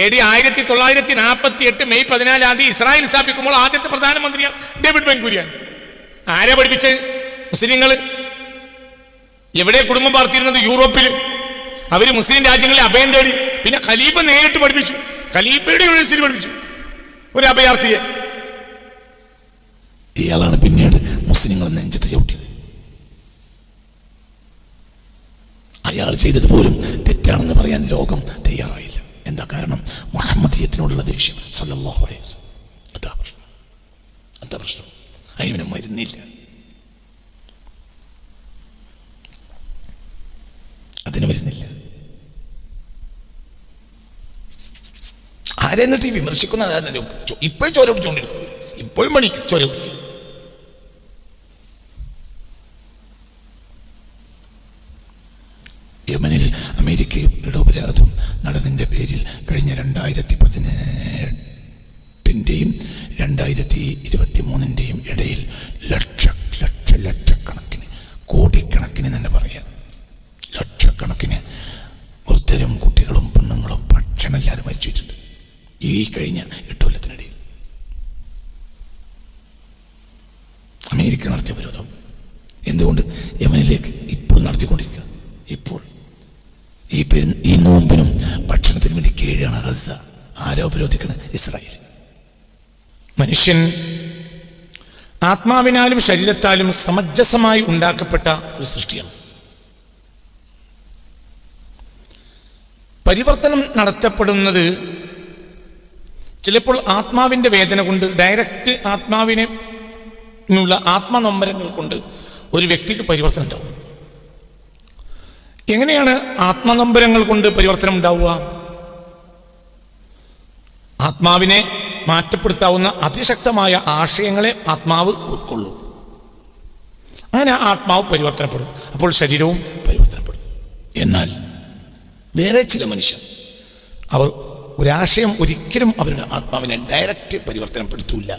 AD 1948 May 14 Israel സ്ഥാപിക്കുമ്പോൾ ആദ്യത്തെ പ്രധാനമന്ത്രിയാണ് David Ben ഗുരിയൻ. ആരെ പഠിപ്പിച്ച്? മുസ്ലിങ്ങൾ. എവിടെ കുടുംബം പാർത്തിരുന്നത്? യൂറോപ്പിൽ. അവർ മുസ്ലിം രാജ്യങ്ങളിൽ അഭയം തേടി. പിന്നെ ഖലീഫ നേരിട്ട് പഠിപ്പിച്ചു, ഖലീഫയുടെ യൂണിവേഴ്സിറ്റി പഠിപ്പിച്ചു ഒരു അഭയാർത്ഥിയെ. ഇയാളാണ് പിന്നീട് മുസ്ലിങ്ങൾ നെഞ്ചത്ത് ചവിട്ടിയത്. അയാൾ ചെയ്തത് പോലും തെറ്റാണെന്ന് പറയാൻ ലോകം തയ്യാറായില്ല. എന്താ കാരണം? മുഹമ്മദിയത്തിനോടുള്ള ദേഷ്യം. സല്ലല്ലാഹു അലൈഹി വസല്ലം. എന്താ പ്രശ്നം? അതിന് മരുന്നില്ല. അതിന് മരുന്നില്ല. ആരെന്നിട്ട് ഈ വിമർശിക്കുന്ന ഇപ്പോഴും ചോര പിടിച്ചുകൊണ്ടിരിക്കുന്നു. ഇപ്പോഴും പണി ചോര പിടിക്കും. യമനിൽ അമേരിക്കയുടെ ഉപരോധം നടന്നതിൻ്റെ പേരിൽ കഴിഞ്ഞ 2018-ൻ്റെയും 2023-ൻ്റെയും ഇടയിൽ ലക്ഷക്കണക്കിന് കോടിക്കണക്കിന് തന്നെ പറയാം, ലക്ഷക്കണക്കിന് വൃദ്ധരും കുട്ടികളും പെണ്ണുങ്ങളും ഭക്ഷണമില്ലാതെ മരിച്ചിട്ടുണ്ട് ഈ കഴിഞ്ഞ 8 കൊല്ലത്തിനിടയിൽ. അമേരിക്ക നടത്തിയ വിരോധം എന്തുകൊണ്ട് യമനിലേക്ക് ഇപ്പോൾ നടത്തിക്കൊണ്ടിരിക്കുക? ഇപ്പോൾ ഈ നോമ്പിനും ഭക്ഷണത്തിന് വേണ്ടി കീഴാണ് ഗസ. ആരോ വിരോധിക്കുന്നത്? ഇസ്രായേൽ. മനുഷ്യൻ ആത്മാവിനാലും ശരീരത്താലും സമഞ്ജസമായി ഉണ്ടാക്കപ്പെട്ട ഒരു സൃഷ്ടിയാണ്. പരിവർത്തനം നടത്തപ്പെടുന്നത് ചിലപ്പോൾ ആത്മാവിൻ്റെ വേദന കൊണ്ട്, ഡയറക്റ്റ് ആത്മാവിനുള്ള ആത്മനൊമ്പരങ്ങൾ കൊണ്ട് ഒരു വ്യക്തിക്ക് പരിവർത്തനം ഉണ്ടാവും. എങ്ങനെയാണ് ആത്മനൊമ്പരങ്ങൾ കൊണ്ട് പരിവർത്തനം ഉണ്ടാവുക? ആത്മാവിനെ മാറ്റപ്പെടുത്താവുന്ന അതിശക്തമായ ആശയങ്ങളെ ആത്മാവ് ഉൾക്കൊള്ളും. അങ്ങനെ ആത്മാവ് പരിവർത്തനപ്പെടും. അപ്പോൾ ശരീരവും പരിവർത്തനപ്പെടും. എന്നാൽ വേറെ ചില മനുഷ്യർ അവർ ഒരാശയം ഒരിക്കലും അവരുടെ ആത്മാവിനെ ഡയറക്റ്റ് പരിവർത്തനപ്പെടുത്തൂല്ല.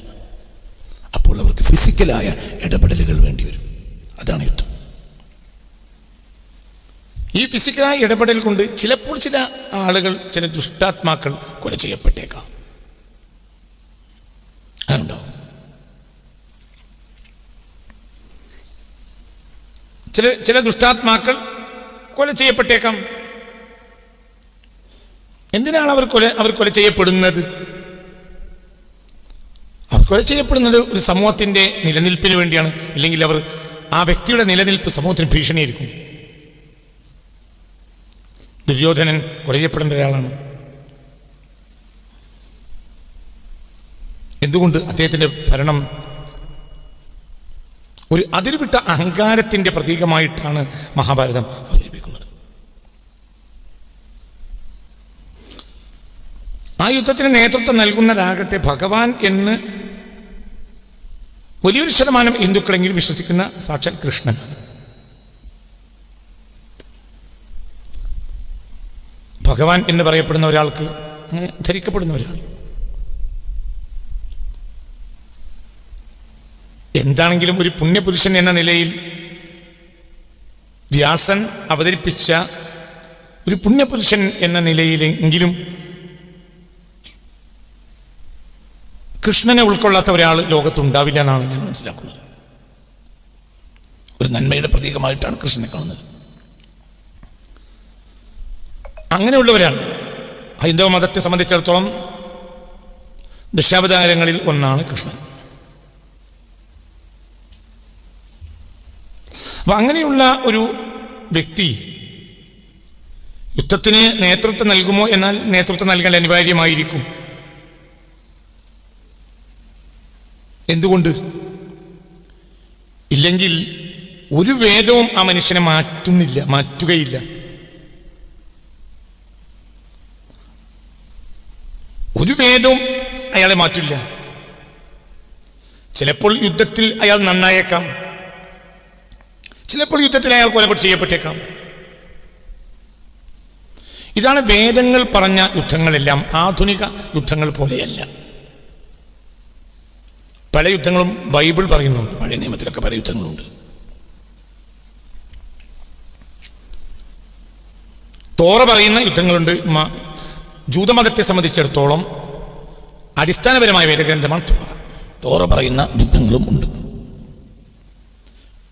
അപ്പോൾ അവർക്ക് ഫിസിക്കലായ ഇടപെടലുകൾ വേണ്ടി വരും. അതാണ് യുദ്ധം. ഈ ഫിസിക്കലായ ഇടപെടൽ കൊണ്ട് ചിലപ്പോൾ ചില ആളുകൾ, ചില ദുഷ്ടാത്മാക്കൾ കൊല ചെയ്യപ്പെട്ടേക്കാം. അതുണ്ടാവും. ചില ദുഷ്ടാത്മാക്കൾ കൊല ചെയ്യപ്പെട്ടേക്കാം. എന്തിനാണ് അവർ കൊല ചെയ്യപ്പെടുന്നത്? അവർ കൊല ചെയ്യപ്പെടുന്നത് ഒരു സമൂഹത്തിൻ്റെ നിലനിൽപ്പിന് വേണ്ടിയാണ്. ഇല്ലെങ്കിൽ അവർ ആ വ്യക്തിയുടെ നിലനിൽപ്പ് സമൂഹത്തിന് ഭീഷണിയായിരിക്കും. ദുര്യോധനൻ കൊല ചെയ്യപ്പെടേണ്ട ഒരാളാണ്. എന്തുകൊണ്ട്? അദ്ദേഹത്തിൻ്റെ ഭരണം ഒരു അതിർവിട്ട അഹങ്കാരത്തിൻ്റെ പ്രതീകമായിട്ടാണ് മഹാഭാരതം അവതരിപ്പിക്കുന്നത്. ആ യുദ്ധത്തിന് നേതൃത്വം നൽകുന്നതാകട്ടെ ഭഗവാൻ എന്ന് വലിയൊരു ശതമാനം ഹിന്ദുക്കളെങ്കിലും വിശ്വസിക്കുന്ന സാക്ഷാൽ കൃഷ്ണനാണ്. ഭഗവാൻ എന്ന് പറയപ്പെടുന്ന ഒരാൾക്ക്, ധരിക്കപ്പെടുന്ന ഒരാൾ എന്താണെങ്കിലും ഒരു പുണ്യപുരുഷൻ എന്ന നിലയിൽ വ്യാസൻ അവതരിപ്പിച്ച ഒരു പുണ്യപുരുഷൻ എന്ന നിലയിലെങ്കിലും കൃഷ്ണനെ ഉൾക്കൊള്ളാത്ത ഒരാൾ ലോകത്തുണ്ടാവില്ല എന്നാണ് ഞാൻ മനസ്സിലാക്കുന്നത്. ഒരു നന്മയുടെ പ്രതീകമായിട്ടാണ് കൃഷ്ണനെ കാണുന്നത്. അങ്ങനെയുള്ളവരാണ് ഹൈന്ദവ മതത്തെ സംബന്ധിച്ചിടത്തോളം ദശാവതാരങ്ങളിൽ ഒന്നാണ് കൃഷ്ണൻ. അപ്പം അങ്ങനെയുള്ള ഒരു വ്യക്തി യുദ്ധത്തിന് നേതൃത്വം നൽകുമോ? എന്നാൽ നേതൃത്വം നൽകാൻ അനിവാര്യമായിരിക്കും. എന്തുകൊണ്ട്? ഇല്ലെങ്കിൽ ഒരു വേദവും ആ മനുഷ്യനെ മാറ്റുകയില്ല. ഒരു വേദവും അയാളെ മാറ്റില്ല. ചിലപ്പോൾ യുദ്ധത്തിൽ അയാൾ നന്നായേക്കാം, ചിലപ്പോൾ യുദ്ധത്തിൽ അയാൾ ചെയ്യപ്പെട്ടേക്കാം. ഇതാണ് വേദങ്ങൾ പറഞ്ഞ യുദ്ധങ്ങളെല്ലാം ആധുനിക യുദ്ധങ്ങൾ പോലെയല്ല. പല യുദ്ധങ്ങളും ബൈബിൾ പറയുന്നുണ്ട്. പഴയ നിയമത്തിലൊക്കെ പല യുദ്ധങ്ങളുണ്ട്. തോറ പറയുന്ന യുദ്ധങ്ങളുണ്ട്, ജൂതമതത്തെ സംബന്ധിച്ചിടത്തോളം അടിസ്ഥാനപരമായ വേദഗ്രന്ഥമാണ് തോറ. തോറ പറയുന്ന യുദ്ധങ്ങളും ഉണ്ട്.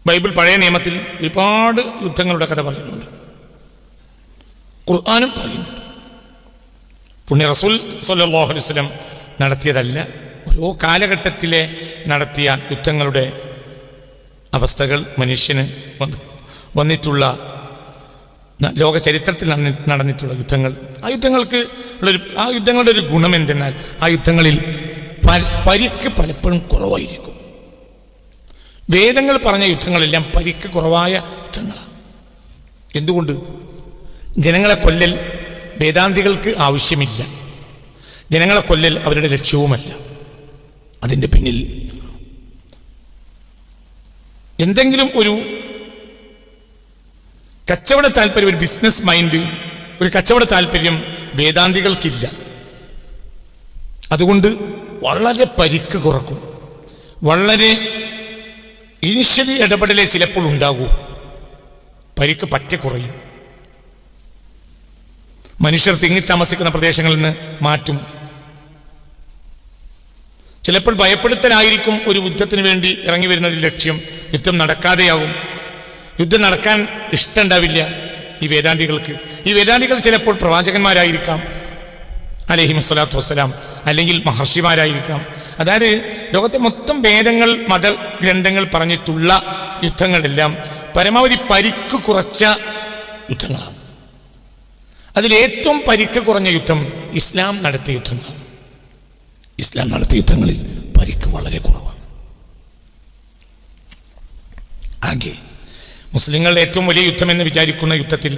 ബൈബിൾ പഴയ നിയമത്തിൽ ഒരുപാട് യുദ്ധങ്ങളുടെ കഥ പറയുന്നുണ്ട്. ഖുർആനും പറയുന്നുണ്ട്. പുണ്യ റസൂൽ സ്വല്ലല്ലാഹു അലൈഹി വസല്ലം നടത്തിയതല്ല, ഓരോ കാലഘട്ടത്തിലെ നടത്തിയ യുദ്ധങ്ങളുടെ അവസ്ഥകൾ മനുഷ്യന് വന്നിട്ടുള്ള ലോക ചരിത്രത്തിൽ നടന്നിട്ടുള്ള യുദ്ധങ്ങൾ. ആ യുദ്ധങ്ങളുടെ ഒരു ഗുണം എന്തെന്നാൽ ആ യുദ്ധങ്ങളിൽ പരിക്ക് പലപ്പോഴും കുറവായിരിക്കും. വേദങ്ങൾ പറഞ്ഞ യുദ്ധങ്ങളെല്ലാം പരിക്ക് കുറവായ യുദ്ധങ്ങളാണ്. എന്തുകൊണ്ട്? ജനങ്ങളെ കൊല്ലൽ വേദാന്തികൾക്ക് ആവശ്യമില്ല. ജനങ്ങളെ കൊല്ലൽ അവരുടെ ലക്ഷ്യവുമല്ല. അതിൻ്റെ പിന്നിൽ എന്തെങ്കിലും ഒരു കച്ചവട താല്പര്യം, ഒരു ബിസിനസ് മൈൻഡ്, ഒരു കച്ചവട താല്പര്യം വേദാന്തികൾക്കില്ല. അതുകൊണ്ട് വളരെ പരിക്ക് കുറക്കും. വളരെ ഇനിഷ്യലി ഇടപെടലേ ചിലപ്പോൾ ഉണ്ടാകൂ. പരിക്ക് പറ്റ കുറയും. മനുഷ്യർ തിങ്ങി താമസിക്കുന്ന പ്രദേശങ്ങളിൽ നിന്ന് മാറ്റും. ചിലപ്പോൾ ഭയപ്പെടുത്തലായിരിക്കും ഒരു യുദ്ധത്തിന് വേണ്ടി ഇറങ്ങി വരുന്നതിൽ ലക്ഷ്യം. യുദ്ധം നടക്കാതെയാകും. യുദ്ധം നടക്കാൻ ഇഷ്ടമുണ്ടാവില്ല ഈ വേദാന്തികൾക്ക്. ഈ വേദാന്തികൾ ചിലപ്പോൾ പ്രവാചകന്മാരായിരിക്കാം, അലൈഹിസ്സലാത്തു വസ്സലാം, അല്ലെങ്കിൽ മഹർഷിമാരായിരിക്കാം. അതായത് ലോകത്തെ മൊത്തം വേദങ്ങൾ, മതഗ്രന്ഥങ്ങൾ പറഞ്ഞിട്ടുള്ള യുദ്ധങ്ങളെല്ലാം പരമാവധി പരിക്ക് കുറച്ച യുദ്ധങ്ങളാണ്. അതിലേറ്റവും പരിക്ക് കുറഞ്ഞ യുദ്ധം ഇസ്ലാം നടത്തിയ യുദ്ധങ്ങളാണ്. ഇസ്ലാം നടത്തിയ യുദ്ധങ്ങളിൽ പരിക്ക് വളരെ കുറവാണ്. ആകെ മുസ്ലിങ്ങളുടെ ഏറ്റവും വലിയ യുദ്ധം എന്ന് വിചാരിക്കുന്ന യുദ്ധത്തിൽ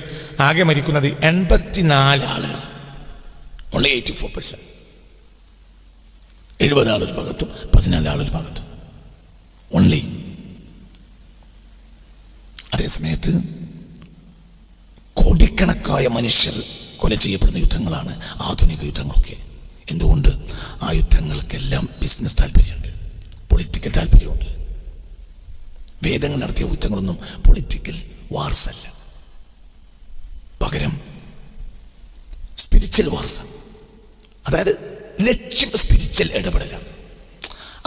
ആകെ മരിക്കുന്നത് 84 ആളുകൾ. ഓൺലി 84%. 70 ആളൊരു ഭാഗത്തും 14 ആളൊരു ഭാഗത്തും ഓൺലി. അതേസമയത്ത് കോടിക്കണക്കായ മനുഷ്യർ കൊല ചെയ്യപ്പെടുന്ന യുദ്ധങ്ങളാണ് ആധുനിക യുദ്ധങ്ങളൊക്കെ. എന്തുകൊണ്ട്? ആ യുദ്ധങ്ങൾക്കെല്ലാം ബിസിനസ് താല്പര്യമുണ്ട്, പൊളിറ്റിക്കൽ താല്പര്യമുണ്ട്. വേദങ്ങൾ നടത്തിയ യുദ്ധങ്ങളൊന്നും പൊളിറ്റിക്കൽ വാർസ് അല്ല, പകരം സ്പിരിച്വൽ വാർസാണ്. അതായത് ലക്ഷ്യം സ്പിരിച്വൽ ഇടപെടലാണ്.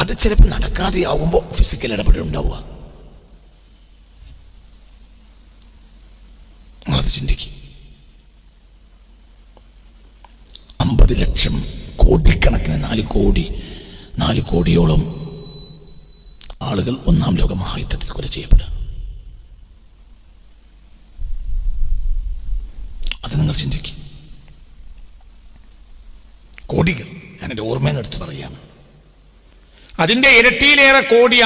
അത് ചിലപ്പോൾ നടക്കാതെയാവുമ്പോൾ ഫിസിക്കൽ ഇടപെടലുണ്ടാവുക. നിങ്ങളത് ചിന്തിക്കും. 50 ലക്ഷം, കോടിക്കണക്കിന് 4 കോടിയോളം ആളുകൾ ഒന്നാം ലോക മഹായുദ്ധത്തിൽ കൊല ചെയ്യപ്പെടുക. അത് നിങ്ങൾ ചിന്തിക്കും. കോടികൾ. ഞാൻ എൻ്റെ ഓർമ്മയിൽ എടുത്ത് പറയുകയാണ്. അതിൻ്റെ ഇരട്ടിയിലേറെ കോടി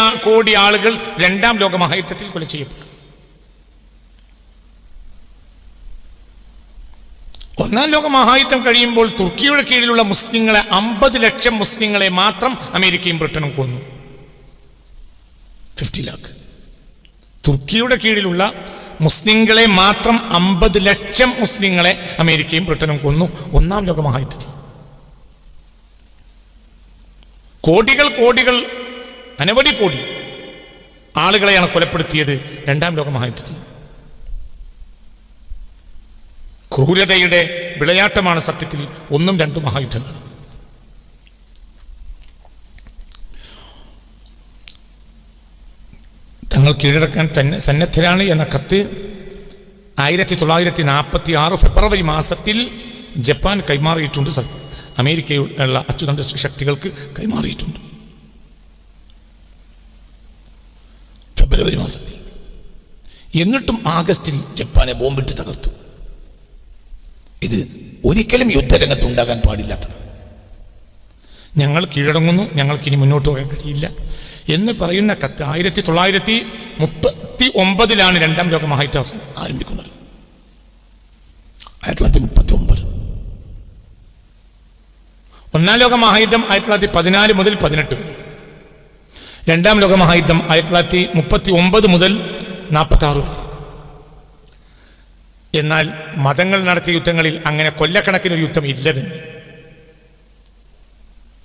ആളുകൾ രണ്ടാം ലോക മഹായുദ്ധത്തിൽ കൊല ചെയ്യപ്പെട്ടു. ഒന്നാം ലോക മഹായുദ്ധം കഴിയുമ്പോൾ തുർക്കിയുടെ കീഴിലുള്ള മുസ്ലിങ്ങളെ 50 ലക്ഷം മുസ്ലിങ്ങളെ മാത്രം അമേരിക്കയും ബ്രിട്ടനും കൊന്നു. 50 lakh. തുർക്കിയുടെ കീഴിലുള്ള മുസ്ലിങ്ങളെ മാത്രം 50 ലക്ഷം മുസ്ലിങ്ങളെ അമേരിക്കയും ബ്രിട്ടനും കൊന്നു ഒന്നാം ലോക മഹായുദ്ധത്തിൽ. കോടികൾ അനവധി കോടി ആളുകളെയാണ് കൊലപ്പെടുത്തിയത് രണ്ടാം ലോക മഹായുദ്ധത്തിൽ. ക്രൂരതയുടെ വിളയാട്ടമാണ് സത്യത്തിൽ 1ഉം 2ഉം മഹായുദ്ധങ്ങൾ. തങ്ങൾ കീഴടക്കാൻ തന്നെ സന്നദ്ധരാണ് എന്ന കത്ത് 1946 ഫെബ്രുവരി മാസത്തിൽ ജപ്പാൻ കൈമാറിയിട്ടുണ്ട്. അമേരിക്കയുള്ള അച്ചുതണ്ട് ശക്തികൾക്ക് കൈമാറിയിട്ടുണ്ട് ഫെബ്രുവരി മാസത്തിൽ. എന്നിട്ടും ആഗസ്റ്റിൽ ജപ്പാനെ ബോംബിട്ട് തകർത്തു. ഇത് ഒരിക്കലും യുദ്ധരംഗത്തുണ്ടാകാൻ പാടില്ലാത്തതാണ്. ഞങ്ങൾ കീഴടങ്ങുന്നു, ഞങ്ങൾക്കിനി മുന്നോട്ട് പോകാൻ കഴിയില്ല എന്ന് പറയുന്ന കത്ത് 1939 രണ്ടാം ലോക മഹായുദ്ധം ആരംഭിക്കുന്നത്. 1939. ഒന്നാം ലോക മഹായുദ്ധം 1914 മുതൽ 18 വരെ. രണ്ടാം ലോക മഹായുദ്ധം 1939 മുതൽ 46 വരെ. എന്നാൽ മതങ്ങൾ നടത്തിയ യുദ്ധങ്ങളിൽ അങ്ങനെ കൊല്ലക്കണക്കിനൊരു യുദ്ധം ഇല്ല തന്നെ.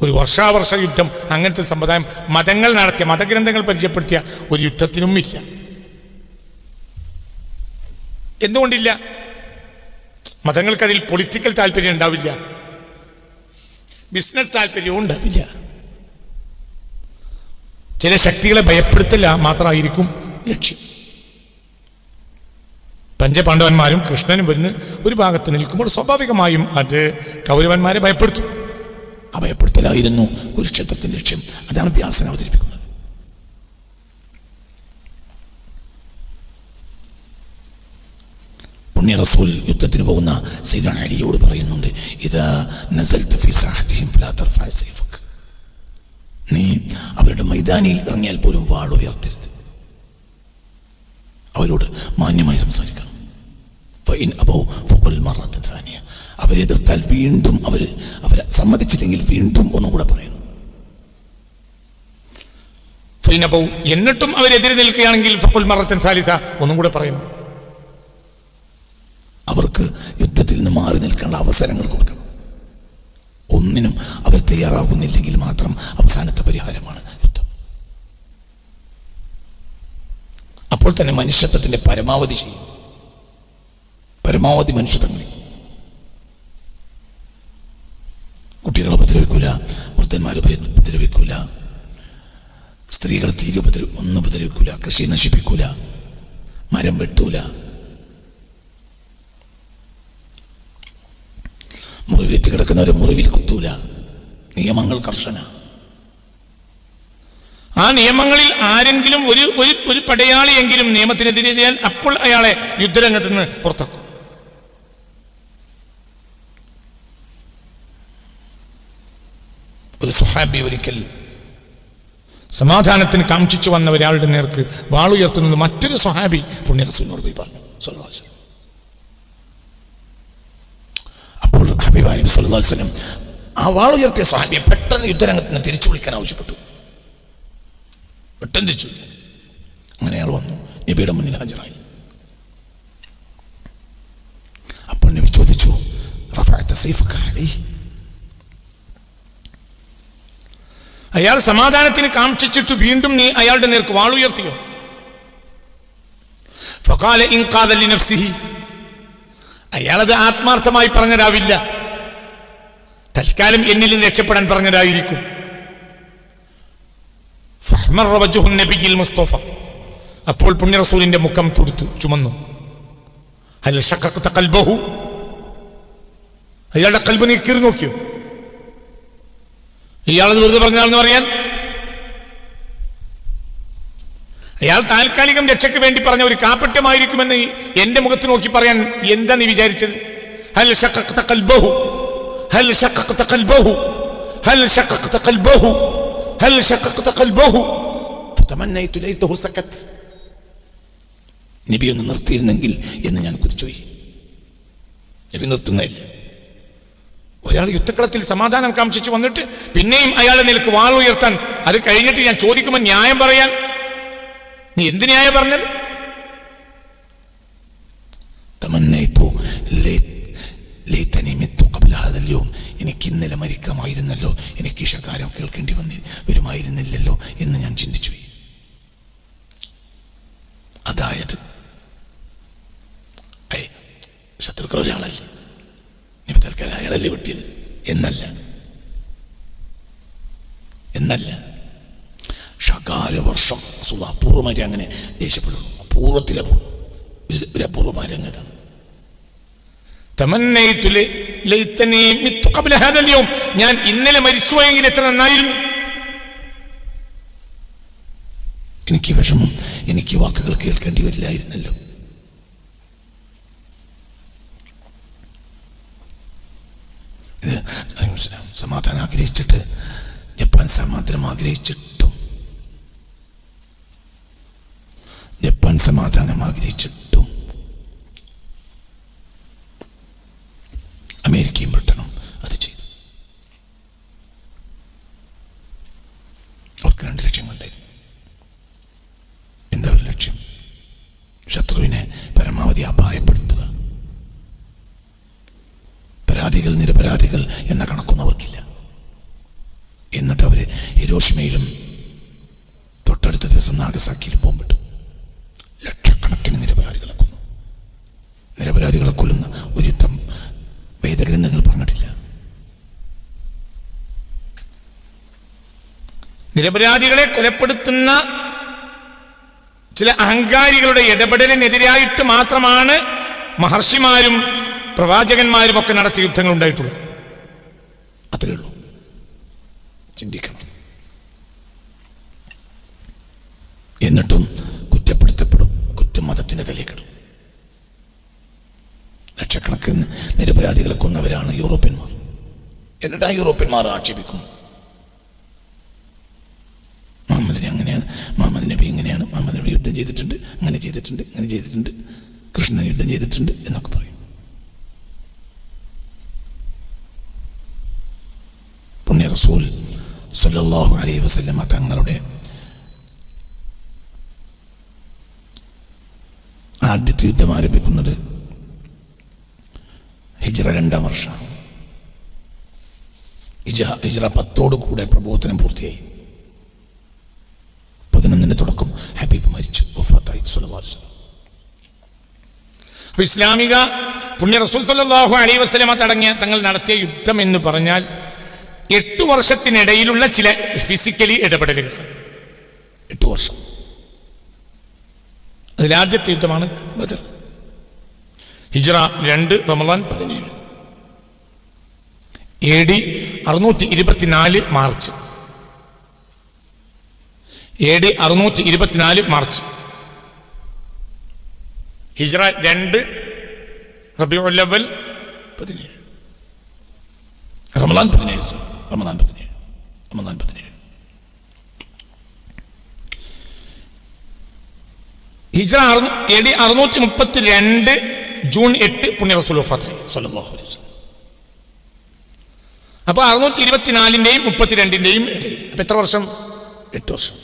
ഒരു വർഷാവർഷ യുദ്ധം, അങ്ങനത്തെ സമ്പ്രദായം മതങ്ങൾ നടത്തിയ, മതഗ്രന്ഥങ്ങൾ പരിചയപ്പെടുത്തിയ ഒരു യുദ്ധത്തിനും ഇല്ല. എന്തുകൊണ്ടില്ല? മതങ്ങൾക്കതിൽ പൊളിറ്റിക്കൽ താല്പര്യം ഉണ്ടാവില്ല. ബിസിനസ് താല്പര്യവും ഉണ്ടാവില്ല. ചില ശക്തികളെ ഭയപ്പെടുത്തില്ല മാത്രമായിരിക്കും ലക്ഷ്യം. പഞ്ചപാണ്ഡവന്മാരും കൃഷ്ണനും വരുന്ന ഒരു ഭാഗത്ത് നിൽക്കുമ്പോൾ സ്വാഭാവികമായും അത് കൗരവന്മാരെ ഭയപ്പെടുത്തും. ആ ഭയപ്പെടുത്തലായിരുന്നു കുരുക്ഷേത്രത്തിന്റെ ലക്ഷ്യം. അതാണ് വ്യാസൻ അവതരിപ്പിക്കുന്നത്. പുണ്യ റസൂൽ യുദ്ധത്തിന് പോകുന്ന സയ്യിദുനാ അലിയോട് പറയുന്നുണ്ട്, ഇദാ നസൽത ഫീ സാഹതിഹിം ഫലാ തർഫഅ സൈഫക, നീ അവരുടെ മൈതാനിയിൽ ഇറങ്ങിയാൽ പോലും വാൾ ഉയർത്തരുത്, അവരോട് മാന്യമായി സംസാരിക്കണം. ഫഇൻ അബൗ ഫഖുൽ മറത്തൻ സാനിയ, അവരെതിർത്താൽ വീണ്ടും അവരെ സമ്മതിച്ചില്ലെങ്കിൽ വീണ്ടും ഒന്നും കൂടെ പറയണം. ഫഇൻ അബൗ, എന്നിട്ടും അവരെതിരെ നിൽക്കുകയാണെങ്കിൽ ഫഖുൽ മറത്തൻ സാലിസ, ഒന്നും കൂടെ പറയണം. അവർക്ക് യുദ്ധത്തിൽ നിന്ന് മാറി നിൽക്കേണ്ട അവസരങ്ങൾ കൊടുക്കണം. ഒന്നിനും അവർ തയ്യാറാകുന്നില്ലെങ്കിൽ മാത്രം അവസാനത്തെ പരിഹാരമാണ് യുദ്ധം. അപ്പോൾ തന്നെ മനുഷ്യത്വത്തിന്റെ പരമാവധി ചെയ്യും. പരമാവധി മനുഷ്യത്വങ്ങളിൽ കുട്ടികളെ ഉപദ്രവിക്കൂല, വൃദ്ധന്മാരെ ഉപദ്രവിക്കൂല, സ്ത്രീകളെ തീരെ ഒന്നും ഉപദ്രവിക്കൂല, കൃഷി നശിപ്പിക്കൂല, മരം വെട്ടൂല, മുറിവേറ്റ് കിടക്കുന്നവരെ മുറിവിൽ കുത്തൂല. നിയമങ്ങൾ കർശന. ആ നിയമങ്ങളിൽ ആരെങ്കിലും ഒരു പടയാളിയെങ്കിലും നിയമത്തിനെതിരെയാൽ അപ്പോൾ അയാളെ യുദ്ധരംഗത്ത് നിന്ന് പുറത്താക്കും. ഒരു സ്വഹാബി ഒരിക്കൽ സമാധാനത്തിന് കാംക്ഷിച്ചു വന്ന ഒരാളുടെ നേർക്ക് വാളുയർത്തുന്നത് മറ്റൊരു സ്വഹാബി പുണ്യ റസൂലിനോട് പോയി പറഞ്ഞു. അപ്പോൾ ഹബീബ് നബി സല്ലല്ലാഹു അലൈഹി വസല്ലം ആ വാളുയർത്തിയ സ്വഹാബിയെ പെട്ടെന്ന് യുദ്ധരംഗത്തിന് തിരിച്ചു വിളിക്കാൻ ആവശ്യപ്പെട്ടു. പെട്ടെന്ന് തിരിച്ചു. അങ്ങനെ അയാൾ വന്നു, നബിയുടെ മുന്നിൽ ഹാജരായി. അപ്പോൾ നബി ചോദിച്ചു, റഫഅത സൈഫക അലൈഹി, അയാൾ സമാധാനത്തിന് കാംക്ഷിച്ചിട്ട് വീണ്ടും നീ അയാളുടെ നേർക്ക് വാളുയർത്തിയോ? ഫഖാല ഇൻ ഖാദ ലിനഫ്സിഹി, അയാളത് ആത്മാർത്ഥമായി പറഞ്ഞതാവില്ല, തൽക്കാലം എന്നിൽ നിന്ന് രക്ഷപ്പെടാൻ പറഞ്ഞതായിരിക്കും. ഫഹ്മറ വജ്ഹു നബിയിൽ മുസ്തഫ, അപ്പോൾ പുണ്യ റസൂലിന്റെ മുഖം തുടുത്തു, ചുമന്നു. ഹൽ ശഖഖത ഖൽബഹു, അയാളുടെ കൽബ് നീ കീറി നോക്കിയോ? ഇയാളത് വെറുതെ പറഞ്ഞാണെന്ന് പറയാൻ? അയാൾ താൽക്കാലികം രക്ഷയ്ക്ക് വേണ്ടി പറഞ്ഞ ഒരു കാപ്പറ്റ്യമായിരിക്കുമെന്ന് എന്റെ മുഖത്ത് നോക്കി പറയാൻ എന്താ നീ വിചാരിച്ചത്? ഹൽ ശഖഖത ഖൽബഹു, ഹൽ ശഖഖത ഖൽബഹു, ഹൽ ശഖഖത ഖൽബഹു, ഹൽ ശഖഖത ഖൽബഹു ഫതമന്നൈതു ലൈതഹു സകത്, നബി ഒന്ന് നിർത്തിയിരുന്നെങ്കിൽ എന്ന് ഞാൻ കുതിച്ചുപോയി. നബി നിർത്തുന്നില്ല. ഒരാൾ യുദ്ധക്കളത്തിൽ സമാധാനം കാംക്ഷിച്ചു വന്നിട്ട് പിന്നെയും അയാളുടെ നിലക്ക് വാൾ ഉയർത്താൻ, അത് കഴിഞ്ഞിട്ട് ഞാൻ ചോദിക്കുമ്പോൾ ന്യായം പറയാൻ നീ എന്ത് ന്യായം പറഞ്ഞത്? എനിക്ക് ഇന്നലെ മരിക്കാമായിരുന്നല്ലോ, എനിക്ക് ഈ ശകാരം കേൾക്കേണ്ടി വരുമായിരുന്നില്ലല്ലോ എന്ന് ഞാൻ ചിന്തിച്ചു. അതായത് ശത്രുക്കൾ ഒരാളല്ലേ, ഇനി തൽക്കാലം അയാളല്ലേ വെട്ടിയത് എന്നല്ല. ശകാലവർഷം അപൂർവമായിട്ട് അങ്ങനെ ദേഷ്യപ്പെടുള്ളൂ. ഒരു അപൂർവമായ രംഗത്താണ്. ഞാൻ ഇന്നലെ മരിച്ചുപോയെങ്കിൽ എത്ര നന്നായിരുന്നു. എനിക്ക് വിഷമം, എനിക്ക് വാക്കുകൾ കേൾക്കേണ്ടി വരില്ലായിരുന്നല്ലോ. സമാധാനം ആഗ്രഹിച്ചിട്ട്, ജപ്പാൻ സമാധാനം ആഗ്രഹിച്ചിട്ടും അമേരിക്കയും ബ്രിട്ടനും അത് ചെയ്തു. അവർക്ക് 2 ലക്ഷ്യങ്ങളുണ്ടായിരുന്നു. എന്താ ഒരു ലക്ഷ്യം? ശത്രുവിനെ പരമാവധി അപായപ്പെടുത്തുക. നിരപരാധികൾ എന്ന കണക്കൊന്നും അവർക്കില്ല. എന്നിട്ട് അവര് ഹിരോഷിമയിലും തൊട്ടടുത്ത ദിവസം നാഗസാക്കിയിലും ബോംബിട്ടു. ലക്ഷക്കണക്കിന് നിരപരാധികളെ കൊന്നു. നിരപരാധികളെ കൊല്ലുന്ന ഒരു യുദ്ധം വേദഗ്രന്ഥങ്ങൾ പറഞ്ഞിട്ടില്ല. നിരപരാധികളെ കൊലപ്പെടുത്തുന്ന ചില അഹങ്കാരികളുടെ ഇടപെടലിനെതിരായിട്ട് മാത്രമാണ് മഹർഷിമാരും പ്രവാചകന്മാരും ഒക്കെ നടത്തിയ യുദ്ധങ്ങൾ ഉണ്ടായിട്ടുള്ളത്. അത്രേ ഉള്ളൂ. ചിന്തിക്കണം. എന്നിട്ടും കുറ്റപ്പെടുത്തപ്പെടും, കുറ്റം മതത്തിന്റെ തലയിൽക്കിടും. ലക്ഷക്കണക്കിന് നിരപരാധികളെ കൊന്നവരാണ് യൂറോപ്യന്മാർ. എന്നിട്ട് ആ യൂറോപ്യന്മാർ ആക്ഷേപിക്കും, മുഹമ്മദിനെ അങ്ങനെയാണ്, മുഹമ്മദ് നബി ഇങ്ങനെയാണ്, മുഹമ്മദ് നബി യുദ്ധം ചെയ്തിട്ടുണ്ട്, അങ്ങനെ ചെയ്തിട്ടുണ്ട്, ഇങ്ങനെ ചെയ്തിട്ടുണ്ട്, കൃഷ്ണൻ യുദ്ധം ചെയ്തിട്ടുണ്ട് എന്നൊക്കെ പറയും. പുണ്യ റസൂൽ സല്ലല്ലാഹു അലൈഹി വസല്ലമ തങ്ങളുടെ ആദ്യത്തെ യുദ്ധം ആരംഭിക്കുന്നത് ഹിജ്റ 2-ാം വർഷമാണ്. ഹിജ്റ 10 കൂടെ പ്രബോധനം പൂർത്തിയായി. 11 തുടക്കം ഹബീബ് മരിച്ചു, വഫാത്തായി സ്വല്ലല്ലാഹു അലൈഹി വസല്ലം. അപ്പോൾ ഇസ്ലാമിക പുണ്യ റസൂൽ സല്ലല്ലാഹു അലൈഹി വസല്ലമ തങ്ങൾ നടത്തിയ യുദ്ധം എന്ന് പറഞ്ഞാൽ 8 വർഷത്തിനിടയിലുള്ള ചില ഫിസിക്കലി ഇടപെടലുകൾ. 8 വർഷം. അതിലാദ്യത്തെ യുദ്ധമാണ് ബദർ. ഹിജ്റ 2 Ramadan 17, AD 624 March. AD 624 March. ഹിജ്റ 2 റബീഉൽ അവ്വൽ 17, റമളാൻ 17. ഹിജ്റ AD 632 ജൂൺ 8 പുണ്യ റസൂൽ വഫാത്തായി സ്വല്ലല്ലാഹു അലൈഹി വസല്ലം. അപ്പോൾ 624-ന്റെയും 32-ന്റെയും ഇടയിൽ. അപ്പോൾ എത്ര വർഷം? 8 വർഷം.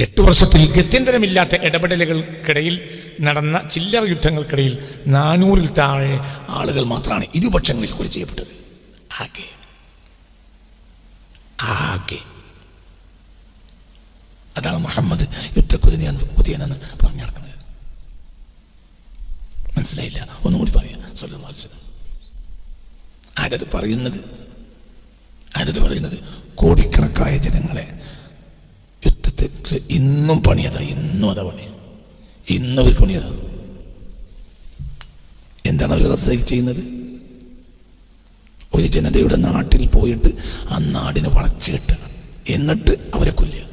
8 വർഷത്തിൽ ഗത്യന്തരമില്ലാത്ത ഇടപെടലുകൾക്കിടയിൽ നടന്ന ചില്ലറ യുദ്ധങ്ങൾക്കിടയിൽ 400-ൽ താഴെ ആളുകൾ മാത്രമാണ് ഇരുപക്ഷങ്ങളിൽ കൊല ചെയ്യപ്പെട്ടത്. ആകെ. അതാണ് മുഹമ്മദ് യുദ്ധക്കുതിയനെന്ന് പറഞ്ഞു നടക്കുന്നത്. മനസ്സിലായില്ല? ഒന്നുകൂടി പറയാം. സല്ലല്ലാഹു അലൈഹി വസല്ലം ആരത് പറയുന്നത്? കോടിക്കണക്കായ ജനങ്ങളെ യുദ്ധത്തിൽ ഇന്നും പണിയതാ. ഇന്നും അതാ പണി. ഇന്നും അവർ പണിയതാ. എന്താണ് അവർ ഗസയിൽ ചെയ്യുന്നത്? ഒരു ജനതയുടെ നാട്ടിൽ പോയിട്ട് ആ നാടിനെ വളച്ചു കെട്ടണം, എന്നിട്ട് അവരെ കൊല്ലുക.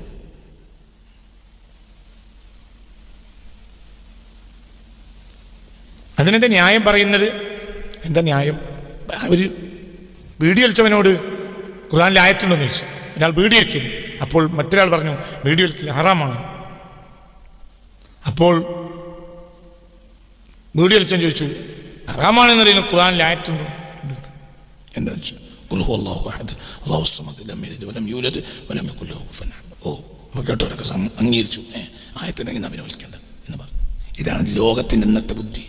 അതിനെന്താ ന്യായം പറയുന്നത്? എന്താ ന്യായം? ഒരു വീഡിയോ വലിച്ചവനോട് ഖുർആനിൽ ആയത്തുണ്ടോന്ന് ചോദിച്ചു. ഒരാൾ വീഡിയോ വലിക്കുന്നു. അപ്പോൾ മറ്റൊരാൾ പറഞ്ഞു വീഡിയോ വലിക്കൽ ഹറാമാണ്. അപ്പോൾ വീഡിയോ വലിച്ചവൻ ചോദിച്ചു ഹറാമാണെന്ന് പറയുന്നത് ഖുർആനിൽ ആയത്തുണ്ടോ? എന്താ വെച്ചാൽ ഖുൽ ഹുവല്ലാഹു അഹദ് അല്ലാഹു സമദ് ലം യലിദ് വലം യൂലദ് വലം യകുൽ ലഹു കുഫുവൻ അഹദ്. അപ്പോൾ കേട്ടവരൊക്കെ അംഗീകരിച്ചു. ആയത്തിനെങ്കിൽ അവനെ വിളിക്കണ്ട എന്ന് പറഞ്ഞു. ഇതാണ് ലോകത്തിൻ്റെ ഇന്നത്തെ ബുദ്ധി.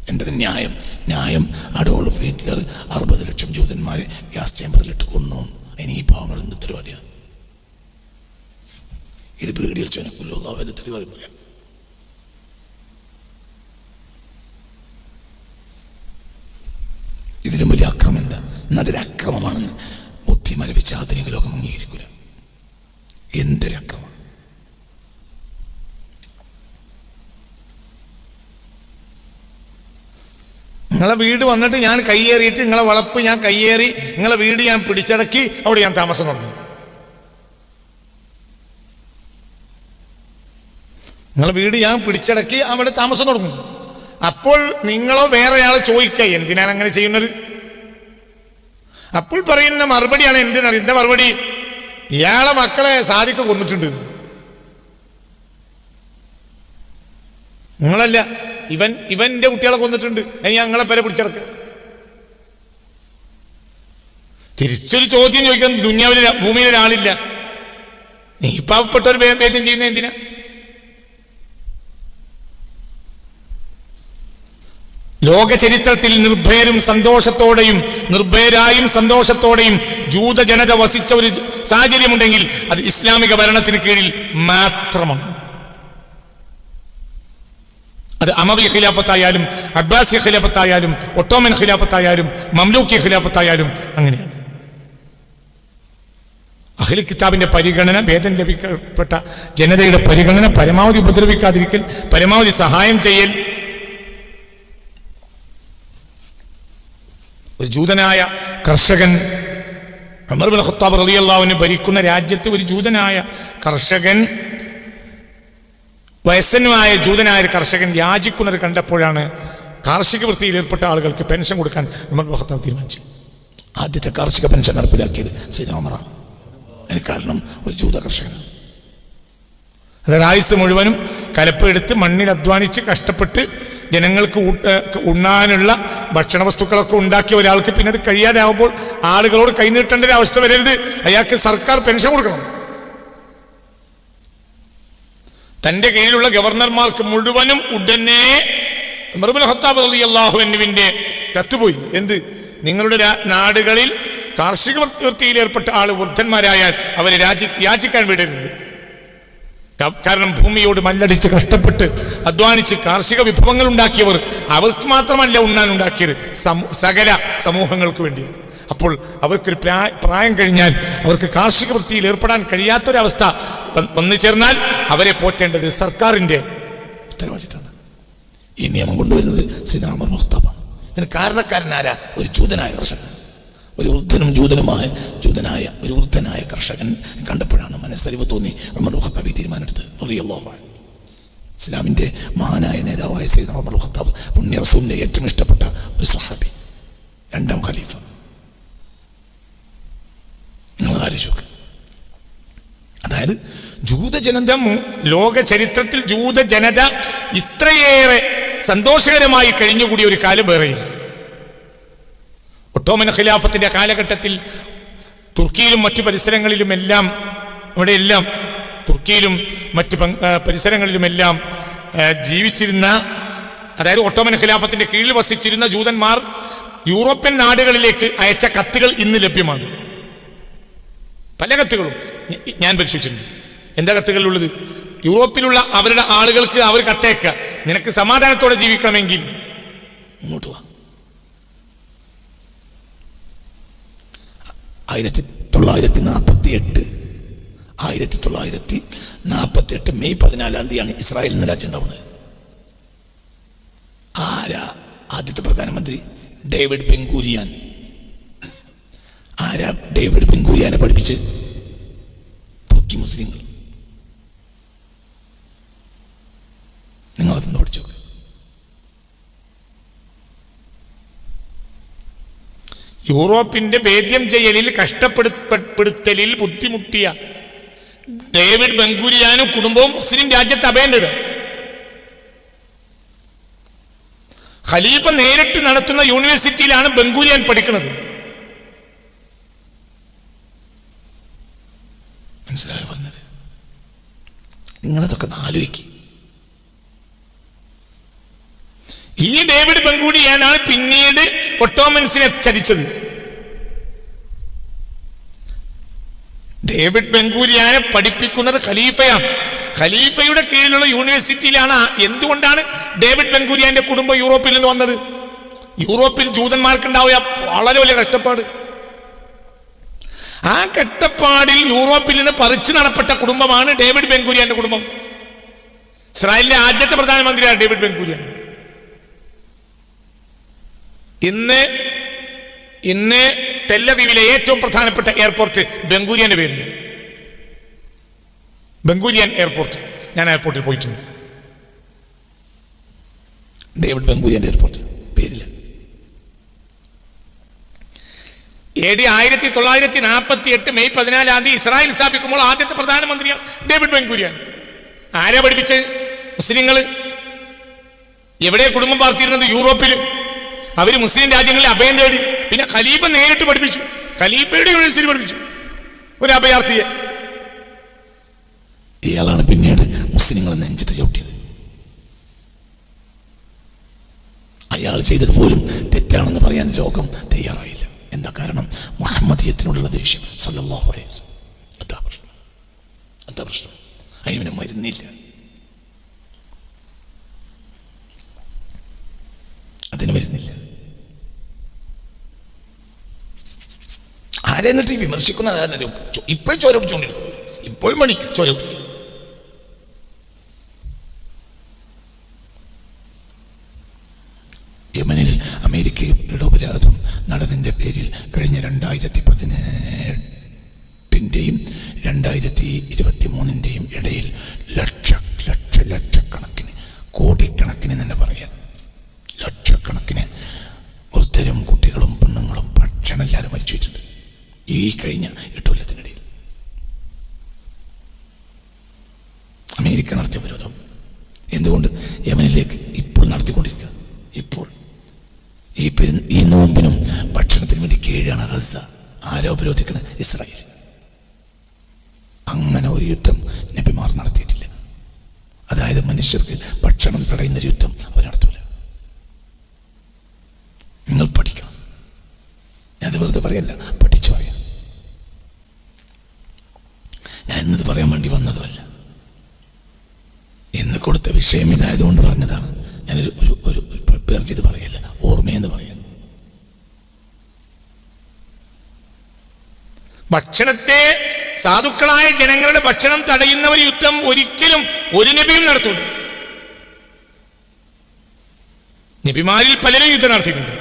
എൻ്റെ ന്യായം അഡോൾഫ് ഹിറ്റ്ലർ 60 ലക്ഷം ജൂതന്മാരെ ഗ്യാസ് ചേമ്പറിലിട്ട് കൊന്നു. ഇനി ഈ പാവങ്ങളിൽ നിന്ന് ഉത്തരവാദിയാണ്. ഇത് വീഡിയോ ചോദിച്ചു തെളിവായി പറയാം. ഇതിലും വലിയ അക്രമം എന്താ? എന്നതൊരു അക്രമമാണെന്ന് ബുദ്ധി മരവിച്ച ആധുനിക ലോകം അംഗീകരിക്കൂല. എന്തൊരു അക്രമം! നിങ്ങളെ വീട് വന്നിട്ട് ഞാൻ കയ്യേറിയിട്ട് നിങ്ങളെ വളപ്പ് ഞാൻ കയ്യേറി, നിങ്ങളെ വീട് ഞാൻ പിടിച്ചടക്കി, അവിടെ ഞാൻ താമസം തുടങ്ങി. നിങ്ങളെ വീട് ഞാൻ പിടിച്ചടക്കി അവിടെ താമസം തുടങ്ങും. അപ്പോൾ നിങ്ങളോ വേറെയാളെ ചോദിക്കുക എന്തിനാണ് അങ്ങനെ ചെയ്യുന്നത്? അപ്പോൾ പറയുന്ന മറുപടിയാണ് എന്റെ മറുപടി, ഇയാളെ മക്കളെ സാദിക്ക് കൊന്നിട്ടുണ്ട്. നിങ്ങളല്ല, ഇവന്റെ കുട്ടികളെ കൊന്നിട്ടുണ്ട്, അതിന് ഞങ്ങളെ പേരെ പിടിച്ചടക്കുക. തിരിച്ചൊരു ചോദ്യം ചോദിക്കാൻ ദുനിയാവിൽ ഭൂമിയിൽ ഒരാളില്ല. നീ പാവപ്പെട്ടവർ ഭേദം ചെയ്യുന്ന എന്തിനാ? ലോക ചരിത്രത്തിൽ നിർഭയരായും സന്തോഷത്തോടെയും ജൂത ജനത വസിച്ച ഒരു സാഹചര്യമുണ്ടെങ്കിൽ അത് ഇസ്ലാമിക ഭരണത്തിന് കീഴിൽ മാത്രമാണ്. അത് അമവി ഖിലാഫത്തായാലും അബ്ബാസി ഖിലാഫത്തായാലും ഒട്ടോമൻ ഖിലാഫത്തായാലും മംലൂക്കി ഖിലാഫത്തായാലും അങ്ങനെയാണ്. അഹ്ലി കിതാബിന്റെ പരിഗണന, വേദം ലഭിക്കപ്പെട്ട ജനതയുടെ പരിഗണന, പരമാവധി ഉപദ്രവിക്കാതിരിക്കൽ, പരമാവധി സഹായം ചെയ്യൽ. ഒരു ജൂതനായ കർഷകൻ, ഉമർ ഇബ്നു ഖത്താബ് റളിയല്ലാഹു അൻഹു ഭരിക്കുന്ന രാജ്യത്ത് ഒരു ജൂതനായ കർഷകൻ, വയസ്സനുമായ ജൂതനായ ഒരു കർഷകൻ യാചിക്കുന്നത് കണ്ടപ്പോഴാണ് കാർഷിക വൃത്തിയിൽ ഏർപ്പെട്ട ആളുകൾക്ക് പെൻഷൻ കൊടുക്കാൻ ഉമർ ഇബ്നു ഖത്താബ് തീരുമാനിച്ചു. ആദ്യത്തെ കാർഷിക പെൻഷൻ നടപ്പിലാക്കിയത് സയ്യിദ്നാ ഉമറാണ്. അതിന് കാരണം ഒരു ജൂത കർഷകനാണ്. അതായത് ആയുസ് മുഴുവനും കലപ്പെടുത്ത് മണ്ണിൽ അധ്വാനിച്ച് കഷ്ടപ്പെട്ട് ജനങ്ങൾക്ക് ഉണ്ണാനുള്ള ഭക്ഷണ വസ്തുക്കളൊക്കെ ഉണ്ടാക്കിയ ഒരാൾക്ക് പിന്നെ അത് കഴിയാതാവുമ്പോൾ ആളുകളോട് കൈനീട്ടേണ്ട ഒരു അവസ്ഥ വരരുത്. അയാൾക്ക് സർക്കാർ പെൻഷൻ കൊടുക്കണം. തന്റെ കീഴിലുള്ള ഗവർണർമാർക്ക് മുഴുവനും ഉടനെ ഉമർ ഇബ്നു ഖത്താബ് റളിയല്ലാഹു അൻഹുവിന്റെ കത്തുപോയി. എന്ത്? നിങ്ങളുടെ നാടുകളിൽ കാർഷിക വൃത്തിയിൽ ഏർപ്പെട്ട ആള് വൃദ്ധന്മാരായാൽ അവരെ യാചിക്കാൻ വിടരുത്. കാരണം ഭൂമിയോട് മല്ലടിച്ച് കഷ്ടപ്പെട്ട് അധ്വാനിച്ച് കാർഷിക വിഭവങ്ങൾ ഉണ്ടാക്കിയവർ അവർക്ക് മാത്രമല്ല ഉണ്ണാൻ ഉണ്ടാക്കിയത്, സകല സമൂഹങ്ങൾക്ക് വേണ്ടിയാണ്. അപ്പോൾ അവർക്കൊരു പ്രായം കഴിഞ്ഞാൽ അവർക്ക് കാർഷിക വൃത്തിയിൽ ഏർപ്പെടാൻ കഴിയാത്തൊരവസ്ഥ വന്നു ചേർന്നാൽ അവരെ പോറ്റേണ്ടത് സർക്കാരിന്റെ ഉത്തരവാദിത്തമാണ്. ഈ നിയമം കൊണ്ടുവരുന്നത് സയ്യിദ്നാ ഉമർ ഇബ്നു ഖത്താബാണ്. ഇതിന് കാരണക്കാരനാരാ? ഒരു ജൂതനായ കർഷകൻ. ഒരു ജൂതനായ ഒരു വൃദ്ധനായ കർഷകൻ കണ്ടപ്പോഴാണ് മനസ്സലിവ് തോന്നി ഉമർ ഇബ്നു ഖത്താബ് തീരുമാനമെടുത്തത്. റളിയല്ലാഹു അൻഹു. ഇസ്ലാമിന്റെ മഹാനായ നേതാവായ സയ്യിദ്നാ ഉമർ ഇബ്നു ഖത്താബ്, പുണ്യ റസൂലിന്റെ ഏറ്റവും ഇഷ്ടപ്പെട്ട ഒരു സ്വഹാബി, രണ്ടാം ഖലീഫ. നിങ്ങൾ ആലോചിച്ചു. അതായത് ജൂതജനത, ലോക ചരിത്രത്തിൽ ജൂതജനത ഇത്രയേറെ സന്തോഷകരമായി കഴിഞ്ഞുകൂടിയ ഒരു കാലം വേറെയില്ല. ഒട്ടോമൻ ഖിലാഫത്തിന്റെ കാലഘട്ടത്തിൽ തുർക്കിയിലും മറ്റു പരിസരങ്ങളിലുമെല്ലാം, ഇവിടെയെല്ലാം തുർക്കിയിലും മറ്റു പരിസരങ്ങളിലുമെല്ലാം ജീവിച്ചിരുന്ന, അതായത് ഒട്ടോമൻ ഖിലാഫത്തിന്റെ കീഴിൽ വസിച്ചിരുന്ന ജൂതന്മാർ യൂറോപ്യൻ നാടുകളിലേക്ക് അയച്ച കത്തുകൾ ഇന്ന് ലഭ്യമാണ്. പല കത്തുകളും ഞാൻ പരിശോധിച്ചിട്ടുണ്ട്. എന്താ കത്തുകളിലുള്ളത്? യൂറോപ്പിലുള്ള അവരുടെ ആളുകൾക്ക് അവർ കത്തയക്കുക, നിനക്ക് സമാധാനത്തോടെ ജീവിക്കണമെങ്കിൽ ഇങ്ങോട്ട് വാ. 1948 മെയ് 14 ഇസ്രായേലിൽ നിന്ന് രാജ്യം ഉണ്ടാവുന്നത്. ആരാ ആദ്യത്തെ പ്രധാനമന്ത്രി? David Ben Gurion. ആരാ ഡേവിഡ് ബെൻ ഗൂരിയാനെ പഠിപ്പിച്ച്? തുർക്കി മുസ്ലിങ്ങൾ. നിങ്ങളതൊന്ന് പഠിച്ചു. യൂറോപ്പിന്റെ വേദ്യം ചെയ്യലിൽ, കഷ്ടപ്പെടുത്തലിൽ ബുദ്ധിമുട്ടിയ ഡേവിഡ് ബെൻ ഗൂരിയാനും കുടുംബവും മുസ്ലിം രാജ്യത്ത് അഭയം തേടും. ഖലീഫ നേരിട്ട് നടത്തുന്ന യൂണിവേഴ്സിറ്റിയിലാണ് ബെൻ ഗൂരിയാൻ പഠിക്കുന്നത്. മനസ്സിലായോ പറഞ്ഞത്? നിങ്ങളതൊക്കെ ആലോചിക്കുക. ഈ ഡേവിഡ് ബെൻ ഗൂരിയാനാണ് പിന്നീട് ഒട്ടോമൻസിനെ ചതിച്ചത്. ഡേവിഡ് ബെൻ ഗൂരിയാനെ പഠിപ്പിക്കുന്നത് ഖലീഫയാണ്. ഖലീഫയുടെ കീഴിലുള്ള യൂണിവേഴ്സിറ്റിയിലാണ്. എന്തുകൊണ്ടാണ് ഡേവിഡ് ബെൻ ഗൂരിയാന്റെ കുടുംബം യൂറോപ്പിൽ നിന്ന് വന്നത്? യൂറോപ്പിൽ ജൂതന്മാർക്കുണ്ടാവുക വളരെ വലിയ കഷ്ടപ്പാട്. ആ കഷ്ടപ്പാടിൽ യൂറോപ്പിൽ നിന്ന് പറിച്ചു നടപ്പെട്ട കുടുംബമാണ് ഡേവിഡ് ബെൻ ഗൂരിയാന്റെ കുടുംബം. ഇസ്രായേലിന്റെ ആദ്യത്തെ പ്രധാനമന്ത്രിയാണ് ഡേവിഡ് ബെൻ ഗൂരിയാൻ. ഇന്ന് ടെല്ലവീവിലെ ഏറ്റവും പ്രധാനപ്പെട്ട എയർപോർട്ട് ബെൻ ഗൂരിയാന്റെ പേരിൽ, ബെൻ ഗൂരിയാൻ എയർപോർട്ട്. ഞാൻ എയർപോർട്ടിൽ പോയിട്ടുണ്ട്. ഡേവിഡ് ബെൻ ഗൂരിയാന്റെ എയർപോർട്ട് പേരില്ല. AD 1948 മെയ് 14 ഇസ്രായേൽ സ്ഥാപിക്കുമ്പോൾ ആദ്യത്തെ പ്രധാനമന്ത്രിയാണ് ഡേവിഡ് ബെൻ ഗൂരിയാൻ. ആരാ പഠിപ്പിച്ചത്? മുസ്ലിങ്ങൾ. എവിടെ കുടുംബം പാർത്തിരുന്നത്? യൂറോപ്പിൽ. അവര് മുസ്ലിം രാജ്യങ്ങളിൽ അഭയം തേടി. പിന്നെ ഖലീഫ നേരിട്ട് പഠിപ്പിച്ചു. ഖലീഫയുടെ യൂണിവേഴ്സിറ്റി പഠിപ്പിച്ചു ഒരു അഭയാർത്ഥിയെ. ഇയാളാണ് പിന്നീട് മുസ്ലിങ്ങളെ നെഞ്ചത്ത് ചവിട്ടിയത്. അയാൾ ചെയ്തത് പോലും തെറ്റാണെന്ന് പറയാൻ ലോകം തയ്യാറായില്ല. എന്താ കാരണം? മുഹമ്മദിയത്തിനോടുള്ള ദേഷ്യം. സല്ലല്ലാഹു അലൈഹി വസല്ലം. എന്താ പ്രശ്നം? അതിന് മരുന്നില്ല. അതിന് മരുന്നില്ല. എന്നിട്ട് വിമർശിക്കുന്ന ഇപ്പോഴും ചോര പിടിച്ചുകൊണ്ടിരിക്കുന്നു, ഇപ്പോഴും പണി ചോര പിടിക്കും. യമനിൽ അമേരിക്കയുടെ ഉപരോധം നടന്നതിൻ്റെ പേരിൽ കഴിഞ്ഞ 2018-ൻ്റെയും 2023-ൻ്റെയും ഇടയിൽ ലക്ഷക്കണക്കിന് കോടിക്കണക്കിന് തന്നെ പറയാം, ലക്ഷക്കണക്കിന് വൃദ്ധരും കുട്ടികളും പെണ്ണുങ്ങളും ഭക്ഷണമില്ലാതെ മരിച്ചിട്ടുണ്ട് ഈ കഴിഞ്ഞ 8 കൊല്ലത്തിനിടയിൽ. അമേരിക്ക നടത്തിയ ഉപരോധം എന്തുകൊണ്ട് യമനിലേക്ക് ഇപ്പോൾ നടത്തിക്കൊണ്ടിരിക്കുക? ഇപ്പോൾ ഈ നോമ്പിനും ഭക്ഷണത്തിന് വേണ്ടി കീഴാണ് ഗസ. ആരോ ഉപരോധിക്കുന്നത്? ഇസ്രായേൽ. അങ്ങനെ ഒരു യുദ്ധം നബിമാർ നടത്തിയിട്ടില്ല. അതായത് മനുഷ്യർക്ക് ഭക്ഷണം തടയുന്നൊരു യുദ്ധം അവർ നടത്തൂല. നിങ്ങൾ പഠിക്കണം. ഞാനത് വെറുതെ പറയല്ല, പഠിച്ചു പറയാം. ഞാൻ ഇന്നത് പറയാൻ വേണ്ടി വന്നതുമല്ല, എന്ന് കൊടുത്ത വിഷയം ഇതായതുകൊണ്ട് പറഞ്ഞതാണ്. ഞാനൊരു ഒരു പ്രിപ്പയർ ചെയ്ത് പറയല്ല, ഓർമ്മയെന്ന് പറയാം. ഭക്ഷണത്തെ, സാധുക്കളായ ജനങ്ങളുടെ ഭക്ഷണം തടയുന്നവർ യുദ്ധം ഒരിക്കലും ഒരു നബിയും നടത്തൂല. നബിമാരിൽ പലരും യുദ്ധം നടത്തിയിട്ടുണ്ട്.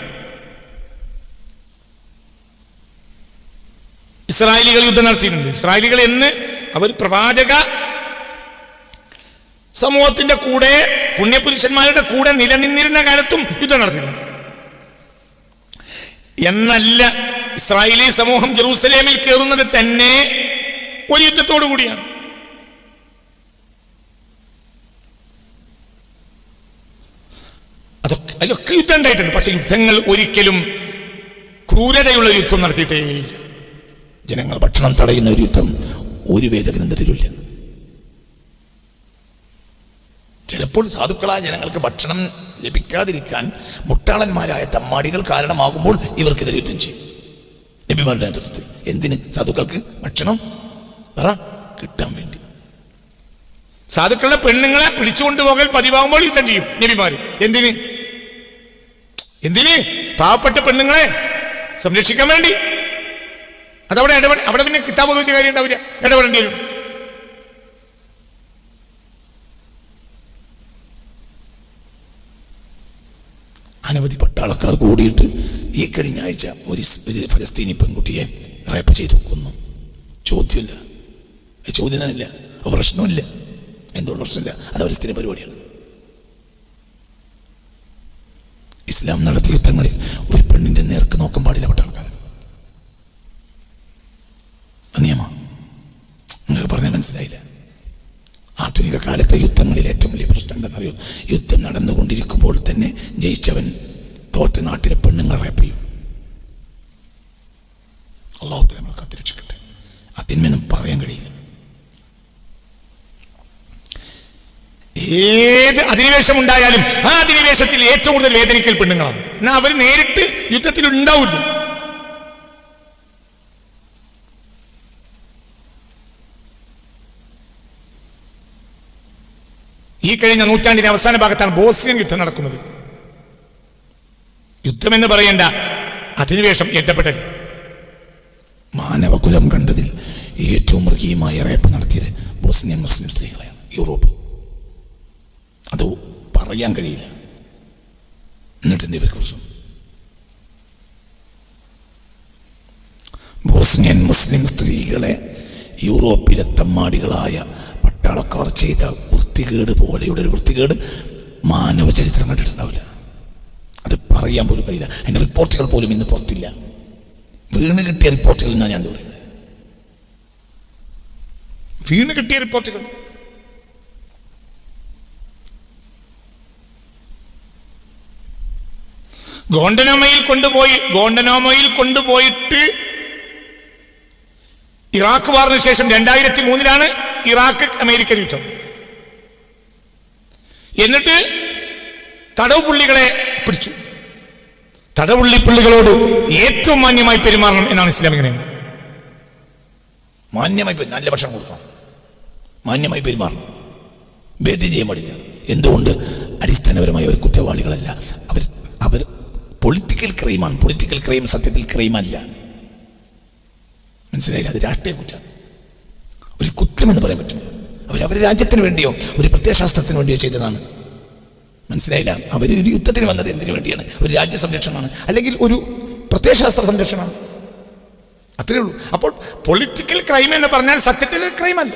ഇസ്രായേലികൾ യുദ്ധം നടത്തിയിട്ടുണ്ട്. ഇസ്രായേലികൾ എന്ന് അവർ പ്രവാചക സമൂഹത്തിന്റെ കൂടെ, പുണ്യപുരുഷന്മാരുടെ കൂടെ നിലനിന്നിരുന്ന കാലത്തും യുദ്ധം നടത്തിയിട്ടുണ്ട്. എന്നല്ല, ഇസ്രായേലി സമൂഹം ജെറൂസലേമിൽ കയറുന്നത് തന്നെ ഒരു യുദ്ധത്തോടു കൂടിയാണ്. അതിലൊക്കെ യുദ്ധം ഉണ്ടായിട്ടുണ്ട്. പക്ഷെ യുദ്ധങ്ങൾ ഒരിക്കലും ക്രൂരതയുള്ള യുദ്ധം നടത്തിയിട്ടേയില്ല. ജനങ്ങൾ ഭക്ഷണം തടയുന്ന ഒരു യുദ്ധം ഒരു വേദഗ്രന്ഥത്തിലുമില്ല. ചിലപ്പോൾ സാധുക്കളായ ജനങ്ങൾക്ക് ഭക്ഷണം ലഭിക്കാതിരിക്കാൻ മുട്ടാളന്മാരായ തമ്മാടികൾ കാരണമാകുമ്പോൾ ഇവർക്കെതിരെ യുദ്ധം ചെയ്യും നബിമാരുടെ നേതൃത്വത്തിൽ. എന്തിന്? സാധുക്കൾക്ക് ഭക്ഷണം കിട്ടാൻ വേണ്ടി. സാധുക്കളുടെ പെണ്ണുങ്ങളെ പിടിച്ചുകൊണ്ടുപോകൽ പതിവാകുമ്പോൾ യുദ്ധം ചെയ്യും നബിമാർ. എന്തിന്? പാവപ്പെട്ട പെണ്ണുങ്ങളെ സംരക്ഷിക്കാൻ വേണ്ടി. അതവിടെ അവിടെ പിന്നെ കിതാബ് ഓതിയ കാര്യം ഉണ്ടാവില്ല, ഇടപെടേണ്ടി വരും. അനവധി പട്ടാളക്കാർ കൂടിയിട്ട് ഈ കഴിഞ്ഞ ആഴ്ച ഒരു ഫലസ്തീനി പെൺകുട്ടിയെ റേപ്പ് ചെയ്തു കൊന്നു. ചോദ്യമില്ല, ചോദ്യമില്ല, പ്രശ്നമില്ല. എന്തുകൊണ്ട് പ്രശ്നമില്ല? അതവർ സ്ഥിരം പരിപാടിയാണ്. ഇസ്ലാം നടത്തിയ യുദ്ധങ്ങളിൽ ഒരു പെണ്ണിന്റെ നേർക്ക് നോക്കാൻ പാടില്ല പട്ടാളക്കാരൻ. നിയമം നിങ്ങൾക്ക് പറഞ്ഞാൽ മനസ്സിലായില്ല. ആധുനിക കാലത്തെ യുദ്ധങ്ങളിൽ ഏറ്റവും വലിയ പ്രശ്നം എന്താണെന്നറിയോ? യുദ്ധം നടന്നുകൊണ്ടിരിക്കുമ്പോൾ തന്നെ ജയിച്ചവൻ തോറ്റ നാട്ടിലെ പെണ്ണുങ്ങളെ റേപ്പ് ചെയ്യും. അല്ലാഹു തആല നമ്മളെ കാത്തുരക്ഷിക്കട്ടെ. അതിന്മേന്നും പറയാൻ കഴിയില്ല. ഏത് അധിനിവേശം ഉണ്ടായാലും ആ അധിനിവേശത്തിൽ ഏറ്റവും കൂടുതൽ വേദനിക്കൽ പെണ്ണുങ്ങളാണ്. എന്നാൽ അവർ നേരിട്ട് യുദ്ധത്തിൽ ഉണ്ടാവില്ല. ഈ കഴിഞ്ഞ നൂറ്റാണ്ടിന്റെ അവസാന ഭാഗത്താണ് ബോസ്നിയൻ യുദ്ധം നടക്കുന്നത്. യുദ്ധമെന്ന് പറയേണ്ട, അധിനിവേശം ഏറ്റപ്പെട്ടൽ. മാനവകുലം കണ്ടതിൽ ഏറ്റവും മൃഗീയമായ റേപ്പ് നടത്തിയത് ബോസ്നിയൻ മുസ്ലിം സ്ത്രീകളെയാണ്. യൂറോപ്പ് അത് പറയാൻ കഴിയില്ല. എന്നിട്ട് എന്ത് ഇവർക്ക് പ്രശ്നം? ബോസ്നിയൻ മുസ്ലിം സ്ത്രീകളെ യൂറോപ്പിലെ തമ്മാടികളായ പട്ടാളക്കാർ ചെയ്ത വൃത്തികേട് പോലെയുള്ള ഒരു വൃത്തികേട് മാനവ ചരിത്രം കണ്ടിട്ടുണ്ടാവില്ല. അത് പറയാൻ പോലും കഴിയില്ല. അതിൻ്റെ റിപ്പോർട്ടുകൾ പോലും ഇന്ന് പുറത്തില്ല. വീണ് കിട്ടിയ റിപ്പോർട്ടുകൾ എന്നാണ് ഞാൻ പറയുന്നത്. വീണ് കിട്ടിയ റിപ്പോർട്ടുകൾ. ഗോണ്ടനോമയിൽ കൊണ്ടുപോയിട്ട് ഇറാഖ് വാറിന് ശേഷം 2003 ഇറാഖ് അമേരിക്കൻ യുദ്ധം. എന്നിട്ട് തടവുപുള്ളികളെ പിടിച്ചു. തടവുള്ളിപ്പുള്ളികളോട് ഏറ്റവും മാന്യമായി പെരുമാറണം എന്നാണ് ഇസ്ലാമിക നിയമം. മാന്യമായി നല്ല ഭക്ഷണം കൊടുക്കണം, മാന്യമായി പെരുമാറണം, ഭേദ്യം ചെയ്യാൻ പാടില്ല. എന്തുകൊണ്ട്? അടിസ്ഥാനപരമായി അവർ കുറ്റവാളികളല്ല. അവർ പൊളിറ്റിക്കൽ ക്രൈമാണ്. പൊളിറ്റിക്കൽ ക്രൈം സത്യത്തിൽ ക്രൈമല്ല. മനസ്സിലായില്ല? അത് രാഷ്ട്രീയ കുറ്റാണ്, ഒരു കുറ്റമെന്ന് പറയാൻ പറ്റും. അവരവരുടെ രാജ്യത്തിന് വേണ്ടിയോ ഒരു പ്രത്യയശാസ്ത്രത്തിന് വേണ്ടിയോ ചെയ്തതാണ്. മനസ്സിലായില്ല? അവർ ഒരു യുദ്ധത്തിന് വന്നത് എന്തിനു വേണ്ടിയാണ്? ഒരു രാജ്യ സംരക്ഷണമാണ്, അല്ലെങ്കിൽ ഒരു പ്രത്യയശാസ്ത്ര സംരക്ഷണമാണ്, അത്രേ ഉള്ളൂ. അപ്പോൾ പൊളിറ്റിക്കൽ ക്രൈം എന്ന് പറഞ്ഞാൽ സത്യത്തിൽ ക്രൈമല്ല.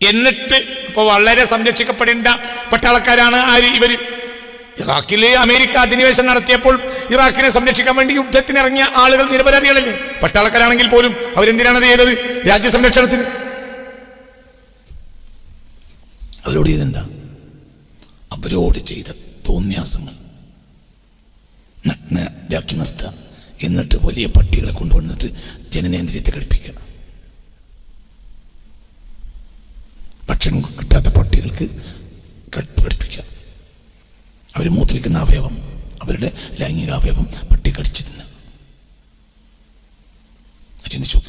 എന്നിട്ട് ഇപ്പോൾ വളരെ സംരക്ഷിക്കപ്പെടേണ്ട പട്ടാളക്കാരാണ് ആര്? ഇവർ. ഇറാഖിലെ അമേരിക്ക അധിനിവേശം നടത്തിയപ്പോൾ ഇറാഖിനെ സംരക്ഷിക്കാൻ വേണ്ടി യുദ്ധത്തിനിറങ്ങിയ ആളുകൾ നിരപരാധികളല്ലേ? പട്ടാളക്കാരാണെങ്കിൽ പോലും അവരെന്തിനാണത് ചെയ്തത്? രാജ്യസംരക്ഷണത്തിന്. അവരോട് ചെയ്തെന്താ? അവരോട് ചെയ്ത തോന്നിയാസങ്ങൾ നഗ്നരാക്കി നിർത്തുക, എന്നിട്ട് വലിയ പട്ടികളെ കൊണ്ടുവന്നിട്ട് ജനനേന്ദ്രിയത്തെ ഘടിപ്പിക്കുക. ഭക്ഷണം കിട്ടാത്ത പട്ടികൾക്ക് ഘടിപ്പിക്കുക. അവർ മൂത്രിക്കുന്ന അവയവം, അവരുടെ ലൈംഗിക അവയവം പട്ടി കടിച്ചു തിന്നുക. ചിന്തിച്ചു.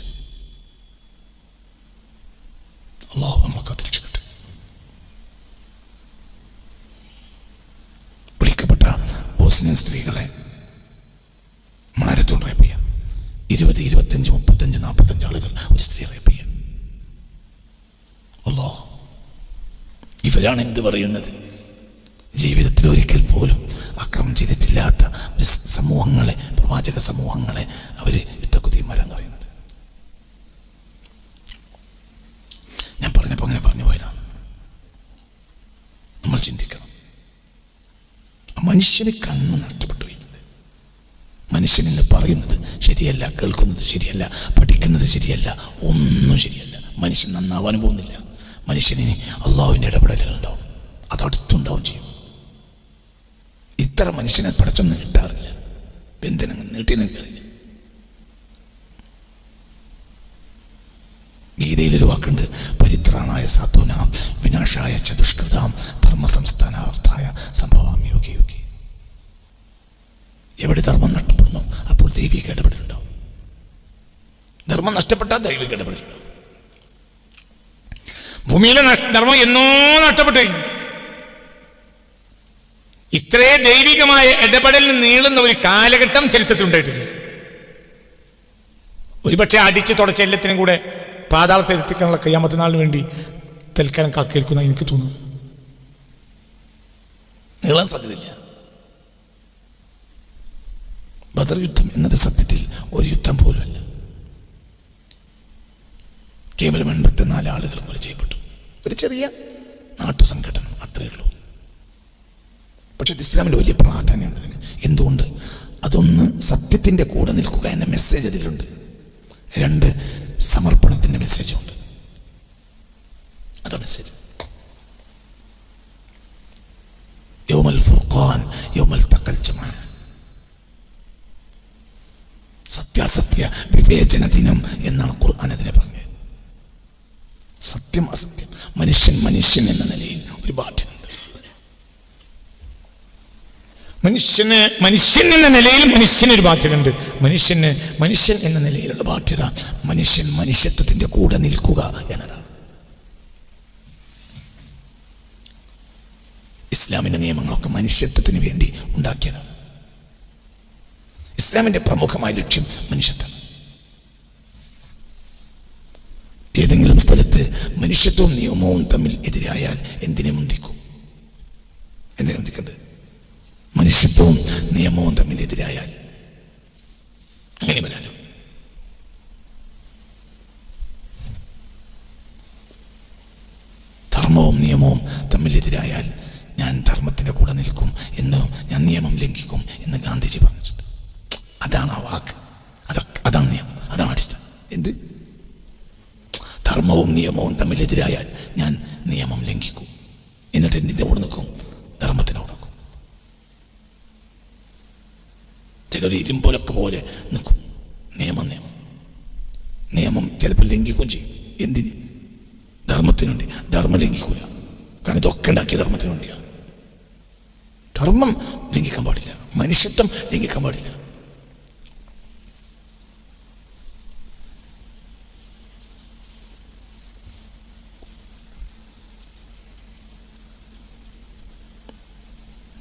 അല്ലാഹു നമ്മെ കാത്തിരക്ഷിക്കട്ടെ. വിളിക്കപ്പെട്ട ബോസ്നിയൻ സ്ത്രീകളെ മാരത്തോൺ റേപ്പ് ചെയ്യാം. 20, 25, 35, 45 ആളുകൾ ഒരു സ്ത്രീ റേപ്പ് ചെയ്യാം. അല്ലാഹ്, ഇവരാണ് എന്ത് പറയുന്നത്? ജീവിതത്തിൽ ഒരിക്കൽ പോലും അക്രമം ചെയ്തിട്ടില്ലാത്ത സമൂഹങ്ങളെ, പ്രവാചക സമൂഹങ്ങളെ അവർ യുദ്ധക്കുതിയന്മാരെന്ന് പറയുന്നത്. ഞാൻ പറഞ്ഞപ്പോൾ അങ്ങനെ പറഞ്ഞു പോയതാണ്. നമ്മൾ ചിന്തിക്കണം. മനുഷ്യന് കണ്ണ് നഷ്ടപ്പെട്ടു പോയിട്ടുണ്ട്. മനുഷ്യൻ എന്ന് പറയുന്നത് ശരിയല്ല, കേൾക്കുന്നത് ശരിയല്ല, പഠിക്കുന്നത് ശരിയല്ല, ഒന്നും ശരിയല്ല. മനുഷ്യൻ നന്നാവാനും പോകുന്നില്ല. മനുഷ്യന് അള്ളാഹുവിൻ്റെ ഇടപെടലുകൾ ഉണ്ടാവും, അതടുത്തുണ്ടാവും ചെയ്യും. ഇത്ര മനുഷ്യനെ പടച്ചൊന്നും കിട്ടാറില്ല. എന്തിനും നീട്ടി നിൽക്കാറില്ല. ഗീതയിലൊരു വാക്കുണ്ട്, പരിത്രാണായ സാധൂനാം വിനാശായ ചതുഷ്കൃതാം ധർമ്മസംസ്ഥാനാർത്ഥായ സംഭവാമി യോഗി യോഗി. എവിടെ ധർമ്മം നഷ്ടപ്പെടുന്നു അപ്പോൾ ദൈവിക ഇടപെടലുണ്ടാവും. ധർമ്മം നഷ്ടപ്പെട്ടാൽ ദൈവിക ഇടപെടലുണ്ടാവും. ഭൂമിയിലെ ധർമ്മം എന്നോ നഷ്ടപ്പെട്ടു കഴിഞ്ഞു. ഇത്രേ ദൈവികമായ ഇടപെടലിന് നീളുന്ന ഒരു കാലഘട്ടം ചരിത്രത്തിൽ ഉണ്ടായിട്ടില്ല. ഒരുപക്ഷെ അടിച്ച് തുടച്ച എല്ലാത്തിനും കൂടെ പാതാളത്തെ എത്തിക്കാനുള്ള ഖിയാമത്ത് നാളിന് വേണ്ടി തൽക്കാലം കാത്തിരിക്കുന്ന എനിക്ക് തോന്നുന്നു. നീളാൻ സാധ്യതയില്ല. ബദർ യുദ്ധം എന്നത് സത്യത്തിൽ ഒരു യുദ്ധം പോലുമല്ല. കേവലം 84 ആളുകൾ കൊല ചെയ്യപ്പെട്ടു. ഒരു ചെറിയ നാട്ടു സംഘടന, അത്രയേ ഉള്ളൂ. പക്ഷെ ഇസ്ലാമിൽ വലിയ പ്രാധാന്യമുണ്ട് അതിന്. എന്തുകൊണ്ട്? അതൊന്ന്, സത്യത്തിൻ്റെ കൂടെ നിൽക്കുക എന്ന മെസ്സേജ് അതിലുണ്ട്. 2, സമർപ്പണത്തിൻ്റെ മെസ്സേജും ഉണ്ട്. അതാ മെസ്സേജ്. യൗമൽ ഫുർഖാൻ യൗമൽ തഖൽ ജമാ, സത്യാസത്യ വിവേചന ദിനം എന്നാണ് ഖുർആൻ അതിനെ പറഞ്ഞത്. സത്യം അസത്യം, മനുഷ്യൻ എന്ന നിലയിൽ ഒരു ബാധ്യതയുണ്ട്. മനുഷ്യൻ എന്ന നിലയിൽ മനുഷ്യനൊരു ബാധ്യതയുണ്ട്. മനുഷ്യൻ എന്ന നിലയിലുള്ള ബാധ്യത മനുഷ്യത്വത്തിന്റെ കൂടെ നിൽക്കുക എന്നതാണ്. ഇസ്ലാമിന്റെ നിയമങ്ങളൊക്കെ മനുഷ്യത്വത്തിന് വേണ്ടി ഉണ്ടാക്കിയതാണ്. ഇസ്ലാമിന്റെ പ്രമുഖമായ ലക്ഷ്യം മനുഷ്യത്വം. ഏതെങ്കിലും സ്ഥലത്ത് മനുഷ്യത്വവും നിയമവും തമ്മിൽ എതിരായാൽ എന്തിനെ മുന്തിക്കും? എന്തിനെ മുന്തിക്കണ്ട്? മനുഷ്യത്വവും നിയമവും തമ്മിൽ എതിരായാൽ അങ്ങനെ വരാലോ. ധർമ്മവും നിയമവും തമ്മിൽ എതിരായാൽ ഞാൻ ധർമ്മത്തിന്റെ കൂടെ നിൽക്കും എന്ന്, ഞാൻ നിയമം ലംഘിക്കും എന്ന് ഗാന്ധിജി പറഞ്ഞിട്ടുണ്ട്. അതാണ് ആ വാക്ക്, അതാണ് നിയമം, അതാണ് അടിസ്ഥാനം. എന്ത്? ധർമ്മവും നിയമവും തമ്മിൽ എതിരായാൽ ഞാൻ നിയമം ലംഘിക്കും, എന്നിട്ട് എന്തിൻ്റെ കൂടെ നിൽക്കും? ധർമ്മത്തിനോട് നിൽക്കും. ചിലർ ഇരുമ്പോലൊക്കെ പോലെ നിൽക്കും. നിയമം ചിലപ്പോൾ ലംഘിക്കുകയും ചെയ്യും. എന്തിന്? ധർമ്മത്തിനുണ്ട്. ധർമ്മം ലംഘിക്കൂല, കാരണം ഇതൊക്കെ ഉണ്ടാക്കിയ ധർമ്മത്തിന് വേണ്ടിയാണ്. ധർമ്മം ലംഘിക്കാൻ പാടില്ല, മനുഷ്യത്വം ലംഘിക്കാൻ പാടില്ല.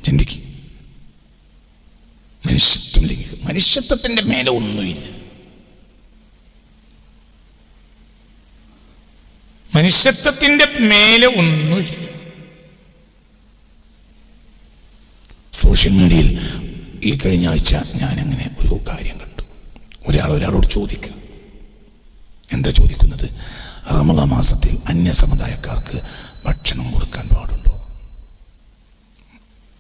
ചിന്തിക്കും. മനുഷ്യത്വം ലംഘിക്കും. മനുഷ്യത്വത്തിന്റെ മേലെ ഒന്നുമില്ല. മനുഷ്യത്വത്തിന്റെ മേലെ ഒന്നുമില്ല. സോഷ്യൽ മീഡിയയിൽ ഈ കഴിഞ്ഞ ആഴ്ച ഞാനങ്ങനെ ഒരു കാര്യം കണ്ടു. ഒരാളോട് ചോദിക്കുക. എന്താ ചോദിക്കുന്നത്? റമളാൻ മാസത്തിൽ അന്യ സമുദായക്കാർക്ക് ഭക്ഷണം കൊടുക്കാൻ പാടുണ്ടോ?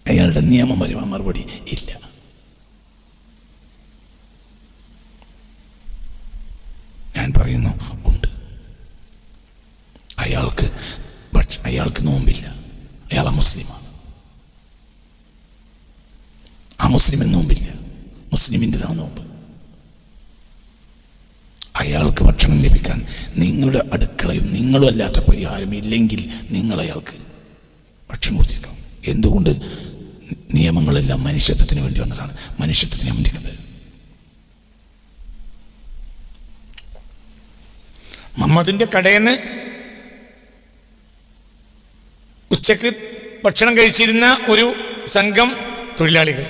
അയാളുടെ നിയമം വരുവാൻ മറുപടി ഇല്ല. ഞാൻ പറയുന്നു ഉണ്ട്. അയാൾക്ക് നോമ്പില്ല, അയാൾ മുസ്ലിമാണ്. ആ മുസ്ലിമിന് നോമ്പില്ല, മുസ്ലിമിൻ്റെതാണ് നോമ്പ്. അയാൾക്ക് ഭക്ഷണം ലഭിക്കാൻ നിങ്ങളുടെ അടുക്കളയും നിങ്ങളും അല്ലാത്ത പരിഹാരം ഇല്ലെങ്കിൽ നിങ്ങൾ അയാൾക്ക് ഭക്ഷണം കൊടുത്തിരിക്കണം. എന്തുകൊണ്ട്? നിയമങ്ങളെല്ലാം മനുഷ്യത്വത്തിന് വേണ്ടി വന്നതാണ്. മനുഷ്യത്വത്തിനെ ബന്ധിക്കുന്നത്. മുഹമ്മദിന്റെ കടയിൽ നിന്ന് ഉച്ചക്ക് ഭക്ഷണം കഴിച്ചിരുന്ന ഒരു സംഘം തൊഴിലാളികൾ,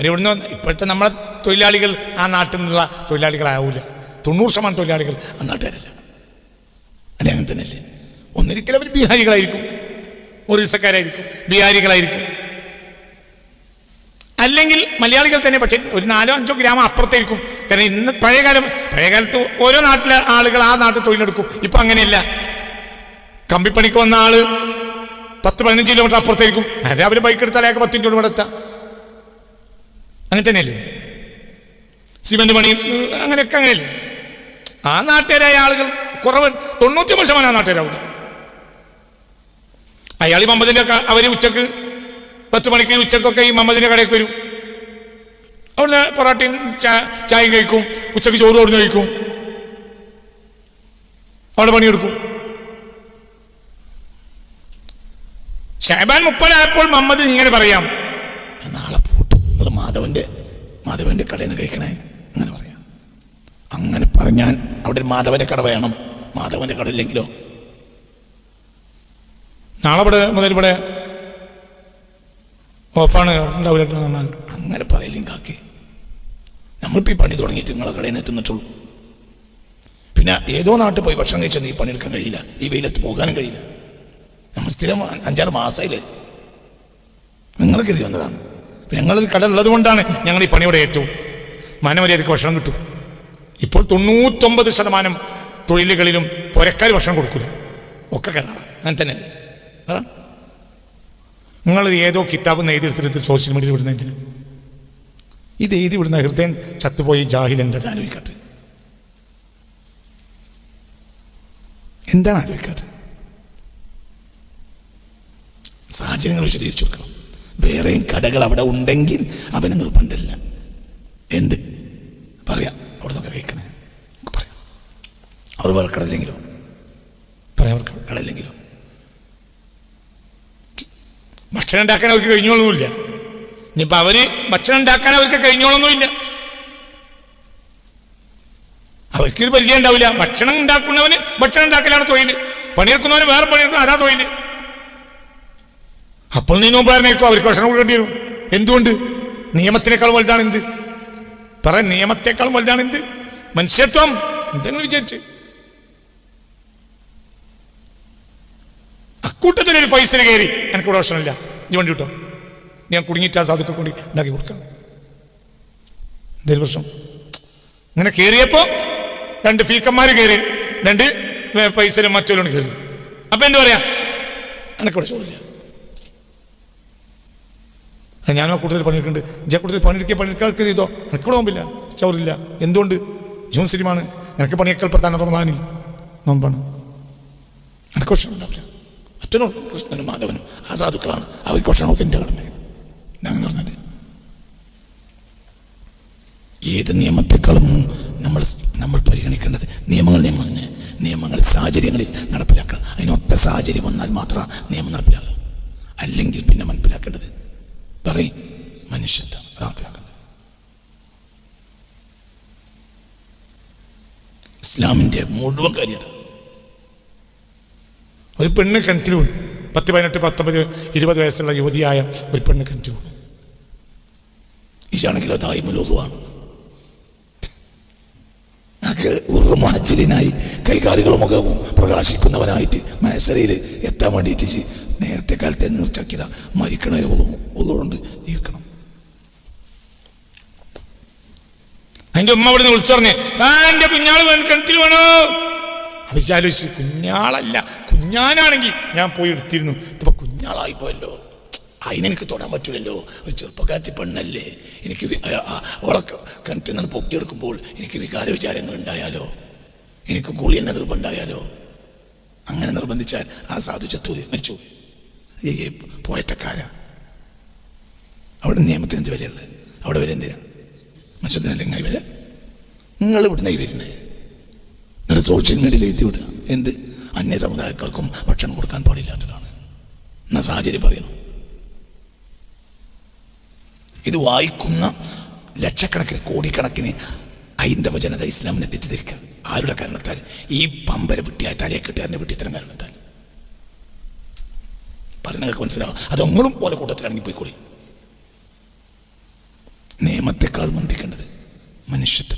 ഇവിടുന്ന് ഇപ്പോഴത്തെ നമ്മളെ തൊഴിലാളികൾ ആ നാട്ടിൽ നിന്നുള്ള തൊഴിലാളികളാവില്ല. 90% തൊഴിലാളികൾ ആ നാട്ടുകാരല്ല. അല്ലെ? അങ്ങനെ തന്നെയല്ലേ? ഒന്നിരിക്കലും അവർ ബീഹാരികളായിരിക്കും, ഒറീസക്കാരായിരിക്കും, ബീഹാരികളായിരിക്കും, അല്ലെങ്കിൽ മലയാളികൾ തന്നെ. പക്ഷേ ഒരു 4-5 ഗ്രാമം അപ്പുറത്തായിരിക്കും. കാരണം ഇന്ന് പഴയകാലത്ത് ഓരോ നാട്ടിലെ ആളുകൾ ആ നാട്ടിൽ തൊഴിലെടുക്കും. ഇപ്പം അങ്ങനെയല്ല. കമ്പിപ്പണിക്ക് വന്ന ആള് 10-15 കിലോമീറ്റർ അപ്പുറത്തായിരിക്കും. രാവിലെ ബൈക്ക് എടുത്താൽ അയാൾക്ക് 10 മിനിറ്റ് ഇവിടെ എത്താം. അങ്ങനെ തന്നെയല്ലേ? സിമെന്റ് പണി അങ്ങനെയൊക്കെ അങ്ങനെയല്ലേ? ആ നാട്ടുകാരായ ആളുകൾ കുറവ് 99% ആ നാട്ടുകാരാവും. അയാൾ ഈ മമ്മദിന്റെ അവര് ഉച്ചക്ക് 10 മണിക്ക് ഉച്ചക്കൊക്കെ ഈ മമ്മദിന്റെ കടയിൽ വരും. അവിടുന്ന് പൊറാട്ടയും ചായയും കഴിക്കും, ഉച്ചക്ക് ചോറ് അവിടുന്ന് കഴിക്കും, അവിടെ പണിയെടുക്കും. ഷാബാൻ 30 ആയപ്പോൾ മമ്മദ് ഇങ്ങനെ പറയാം, നാളെ പോട്ടും നിങ്ങൾ മാധവന്റെ കടയിൽ നിന്ന് കഴിക്കണേ, അങ്ങനെ പറയാം. അങ്ങനെ പറഞ്ഞാൽ അവിടെ ഒരു മാധവന്റെ കട വേണം. മാധവന്റെ കട ഇല്ലെങ്കിലോ നാളെ മുതൽ ഇവിടെ ഓഫാണ് ഉണ്ടാവില്ല. അങ്ങനെ പറയില്ലെങ്കിൽ കാക്കി. നമ്മളിപ്പോൾ ഈ പണി തുടങ്ങിയിട്ട് നിങ്ങളെ കടയിൽ നിന്ന് എത്തുന്നിട്ടുള്ളൂ. പിന്നെ ഏതോ നാട്ടിൽ പോയി ഭക്ഷണം കഴിച്ചാൽ ഈ പണിയെടുക്കാൻ കഴിയില്ല, ഈ വെയിലത്ത് പോകാനും കഴിയില്ല. നമ്മൾ സ്ഥിരം 5-6 മാസമായില്ലേ നിങ്ങൾ കരുതി വന്നതാണ്. ഞങ്ങളൊരു കട ഉള്ളത് കൊണ്ടാണ് ഞങ്ങൾ ഈ പണിയോടെ ഏറ്റവും മാനമര്യാദയ്ക്ക് ഭക്ഷണം കിട്ടും. ഇപ്പോൾ 99% തൊഴിലുകളിലും പുരക്കാർ ഭക്ഷണം കൊടുക്കില്ല, ഒക്കെ കരാറാണ്. അങ്ങനെ തന്നെ നിങ്ങൾ ഏതോ കിതാബ് എഴുതിയെടുത്തിട്ട് സോഷ്യൽ മീഡിയയിൽ വിടുന്ന എന്തിന്? ഇത് എഴുതി വിടുന്ന ഹൃദയം ചത്തുപോയി ജാഹിൽ എന്താ ആലോചിക്കാത്തത്? എന്താണ് ആലോചിക്കാത്തത്? സാഹചര്യങ്ങൾ വിശദീകരിച്ചു കൊടുക്കണം. വേറെയും കടകൾ അവിടെ ഉണ്ടെങ്കിൽ അവന് നിർബന്ധമില്ല. എന്ത് പറയാം, അവിടെ നിന്നൊക്കെ കഴിക്കണേ പറയാം. അവർ വേറെ കടയില്ലെങ്കിലോ കടയില്ലെങ്കിലോ ഭക്ഷണം ഉണ്ടാക്കാൻ അവർക്ക് കഴിഞ്ഞോളൊന്നുമില്ല. ഇനിയിപ്പോൾ അവര് ഭക്ഷണം ഉണ്ടാക്കാൻ അവർക്ക് കഴിഞ്ഞോളൊന്നുമില്ല, അവർക്കിത് പരിചയം ഉണ്ടാവില്ല. ഭക്ഷണം ഉണ്ടാക്കുന്നവന് ഭക്ഷണം ഉണ്ടാക്കലാണ് തൊഴിൽ, പണിയെടുക്കുന്നവന് വേറെ പണിയെടുക്കും, അതാ തൊഴിൽ. അപ്പോൾ നീ നോമ്പ് പറഞ്ഞേക്കും, അവർക്ക് ഭക്ഷണം കൊടുക്കേണ്ടി വരും. എന്തുകൊണ്ട്? നിയമത്തിനേക്കാൾ വലുതാണ് എന്ത്? നിയമത്തെക്കാളും വലുതാണ് എന്ത്? മനുഷ്യത്വം. എന്തെങ്കിലും വിചാരിച്ച് അക്കൂട്ടത്തിലൊരു പൈസ കയറി എനിക്കിവിടെ ഭക്ഷണമില്ല, നീ വണ്ടി കിട്ടോ, ഞാൻ കുടുങ്ങിയിട്ട് ആ സാധുക്കൾ കൊണ്ട് ഉണ്ടാക്കി കൊടുക്കണം. എന്തെങ്കിലും പ്രശ്നം? ഇങ്ങനെ കയറിയപ്പോ 2 ഫീക്കന്മാർ കയറി, 2 പൈസയിലും മറ്റൊരാണ് കയറി. അപ്പൊ എന്താ പറയാ? എനിക്കിവിടെ ചോറില്ല. ഞാനോ കൂടുതൽ പണിയെടുക്കുന്നുണ്ട്, ഞാൻ കൂടുതൽ പണിയെടുക്കാതെ ചെയ്തോ, എനിക്കിവിടെ നോമ്പില്ല, ചോറില്ല. എന്തുകൊണ്ട്? മുസ്ലിമാണ്, എനിക്ക് പണിയേക്കാൾ പ്രധാന റമദാനിൽ നോമ്പാണ്, എനിക്ക് ഭക്ഷണം ഉണ്ടാവില്ല. അച്ഛനോട് കൃഷ്ണനും മാധവനും ആ സാധുക്കളാണ്, അവർക്ക് ഭക്ഷണം നോക്കി എൻ്റെ കടമ. അങ്ങനെ പറഞ്ഞാൽ ഏത് നിയമത്തെക്കാളും നമ്മൾ പരിഗണിക്കേണ്ടത് നിയമങ്ങൾ സാഹചര്യങ്ങളിൽ നടപ്പിലാക്കണം. അതിനൊത്ത സാഹചര്യം വന്നാൽ മാത്രം നിയമം നടപ്പിലാക്കുക. അല്ലെങ്കിൽ പിന്നെ മനസ്സിലാക്കേണ്ടത് പറയും മനുഷ്യത്വം നടപ്പിലാക്കേണ്ടത്. ഇസ്ലാമിൻ്റെ മുഴുവൻ കാര്യമാണ്. ഒരു പെണ്ണ് കിണറ്റിൽ വീണു, 10, 18, 19, 20 വയസ്സുള്ള യുവതിയായ ഒരു പെണ്ണ് കിണറ്റിൽ വീണു. ഇതാണെങ്കിലോ തായ്മലൊതുവാണ്. ഞങ്ങൾക്ക് മുത്തവജ്ജിലിനായി കൈകാലുകൾ മുഖവും പ്രകാശിക്കുന്നവനായിട്ട് മത്സരയിൽ എത്താൻ വേണ്ടിയിട്ട് നേരത്തെ കാലത്തെ നീർച്ചാക്കിയത മരിക്കണ ഒന്നുകൊണ്ട് ജീവിക്കണം. അതിന്റെ ഉമ്മ അവിടെ നിന്ന് വിളിച്ചു പറഞ്ഞേ, എന്റെ കുഞ്ഞാള് കിണറ്റിൽ വേണോ? അവിചാലോചിച്ച്, കുഞ്ഞാളല്ല, കുഞ്ഞാനാണെങ്കിൽ ഞാൻ പോയി എടുത്തിരുന്നു, ഇതിപ്പോ കുഞ്ഞാളായിപ്പോയല്ലോ, അതിനെനിക്ക് തൊടാൻ പറ്റൂലല്ലോ. ഒരു ചെറുപ്പക്കാരത്തി പെണ്ണല്ലേ, എനിക്ക് ഓളെ കിണറ്റിൽ നിന്ന് പൊക്കിയെടുക്കുമ്പോൾ എനിക്ക് വികാര വിചാരങ്ങൾ ഉണ്ടായാലോ, എനിക്ക് കൂളി എന്നെ നിർബന്ധമായാലോ. അങ്ങനെ നിർബന്ധിച്ചാൽ ആ സാധു ചത്തുപോയി, മരിച്ചുപോയി. പോയത്തക്കാര അവിടെ നിയമത്തിന് എന്ത് വിലയുള്ളത്? അവിടെ വില എന്തിനാ? മനുഷ്യത്തിനല്ലേ ഇങ്ങനെ വില? നിങ്ങൾ ഇവിടുന്ന് വരുന്നത് നിങ്ങളുടെ സോഷ്യൽ മീഡിയയിൽ എഴുതി വിടുക, എന്ത് അന്യ സമുദായക്കാർക്കും ഭക്ഷണം കൊടുക്കാൻ പാടില്ലാത്തതാണ് എന്നാ സാഹചര്യം പറയണം. ഇത് വായിക്കുന്ന ലക്ഷക്കണക്കിന് കോടിക്കണക്കിന് ഹൈന്ദവ ജനത ഇസ്ലാമിനെ തെറ്റിദ്ധരിക്കുക. ആരുടെ കാരണത്താൽ? ഈ പമ്പര വിട്ടിയായ തലയെ കെട്ടുകാരനെ വിട്ടിത്തരം കാരണത്താൽ. പറഞ്ഞങ്ങൾക്ക് മനസ്സിലാവും. അതൊങ്ങളും പോലെ കൂട്ടത്തിലാണെങ്കിൽ പോയിക്കൂടി. നിയമത്തെക്കാൾ മന്ദിക്കേണ്ടത് മനുഷ്യത്വം.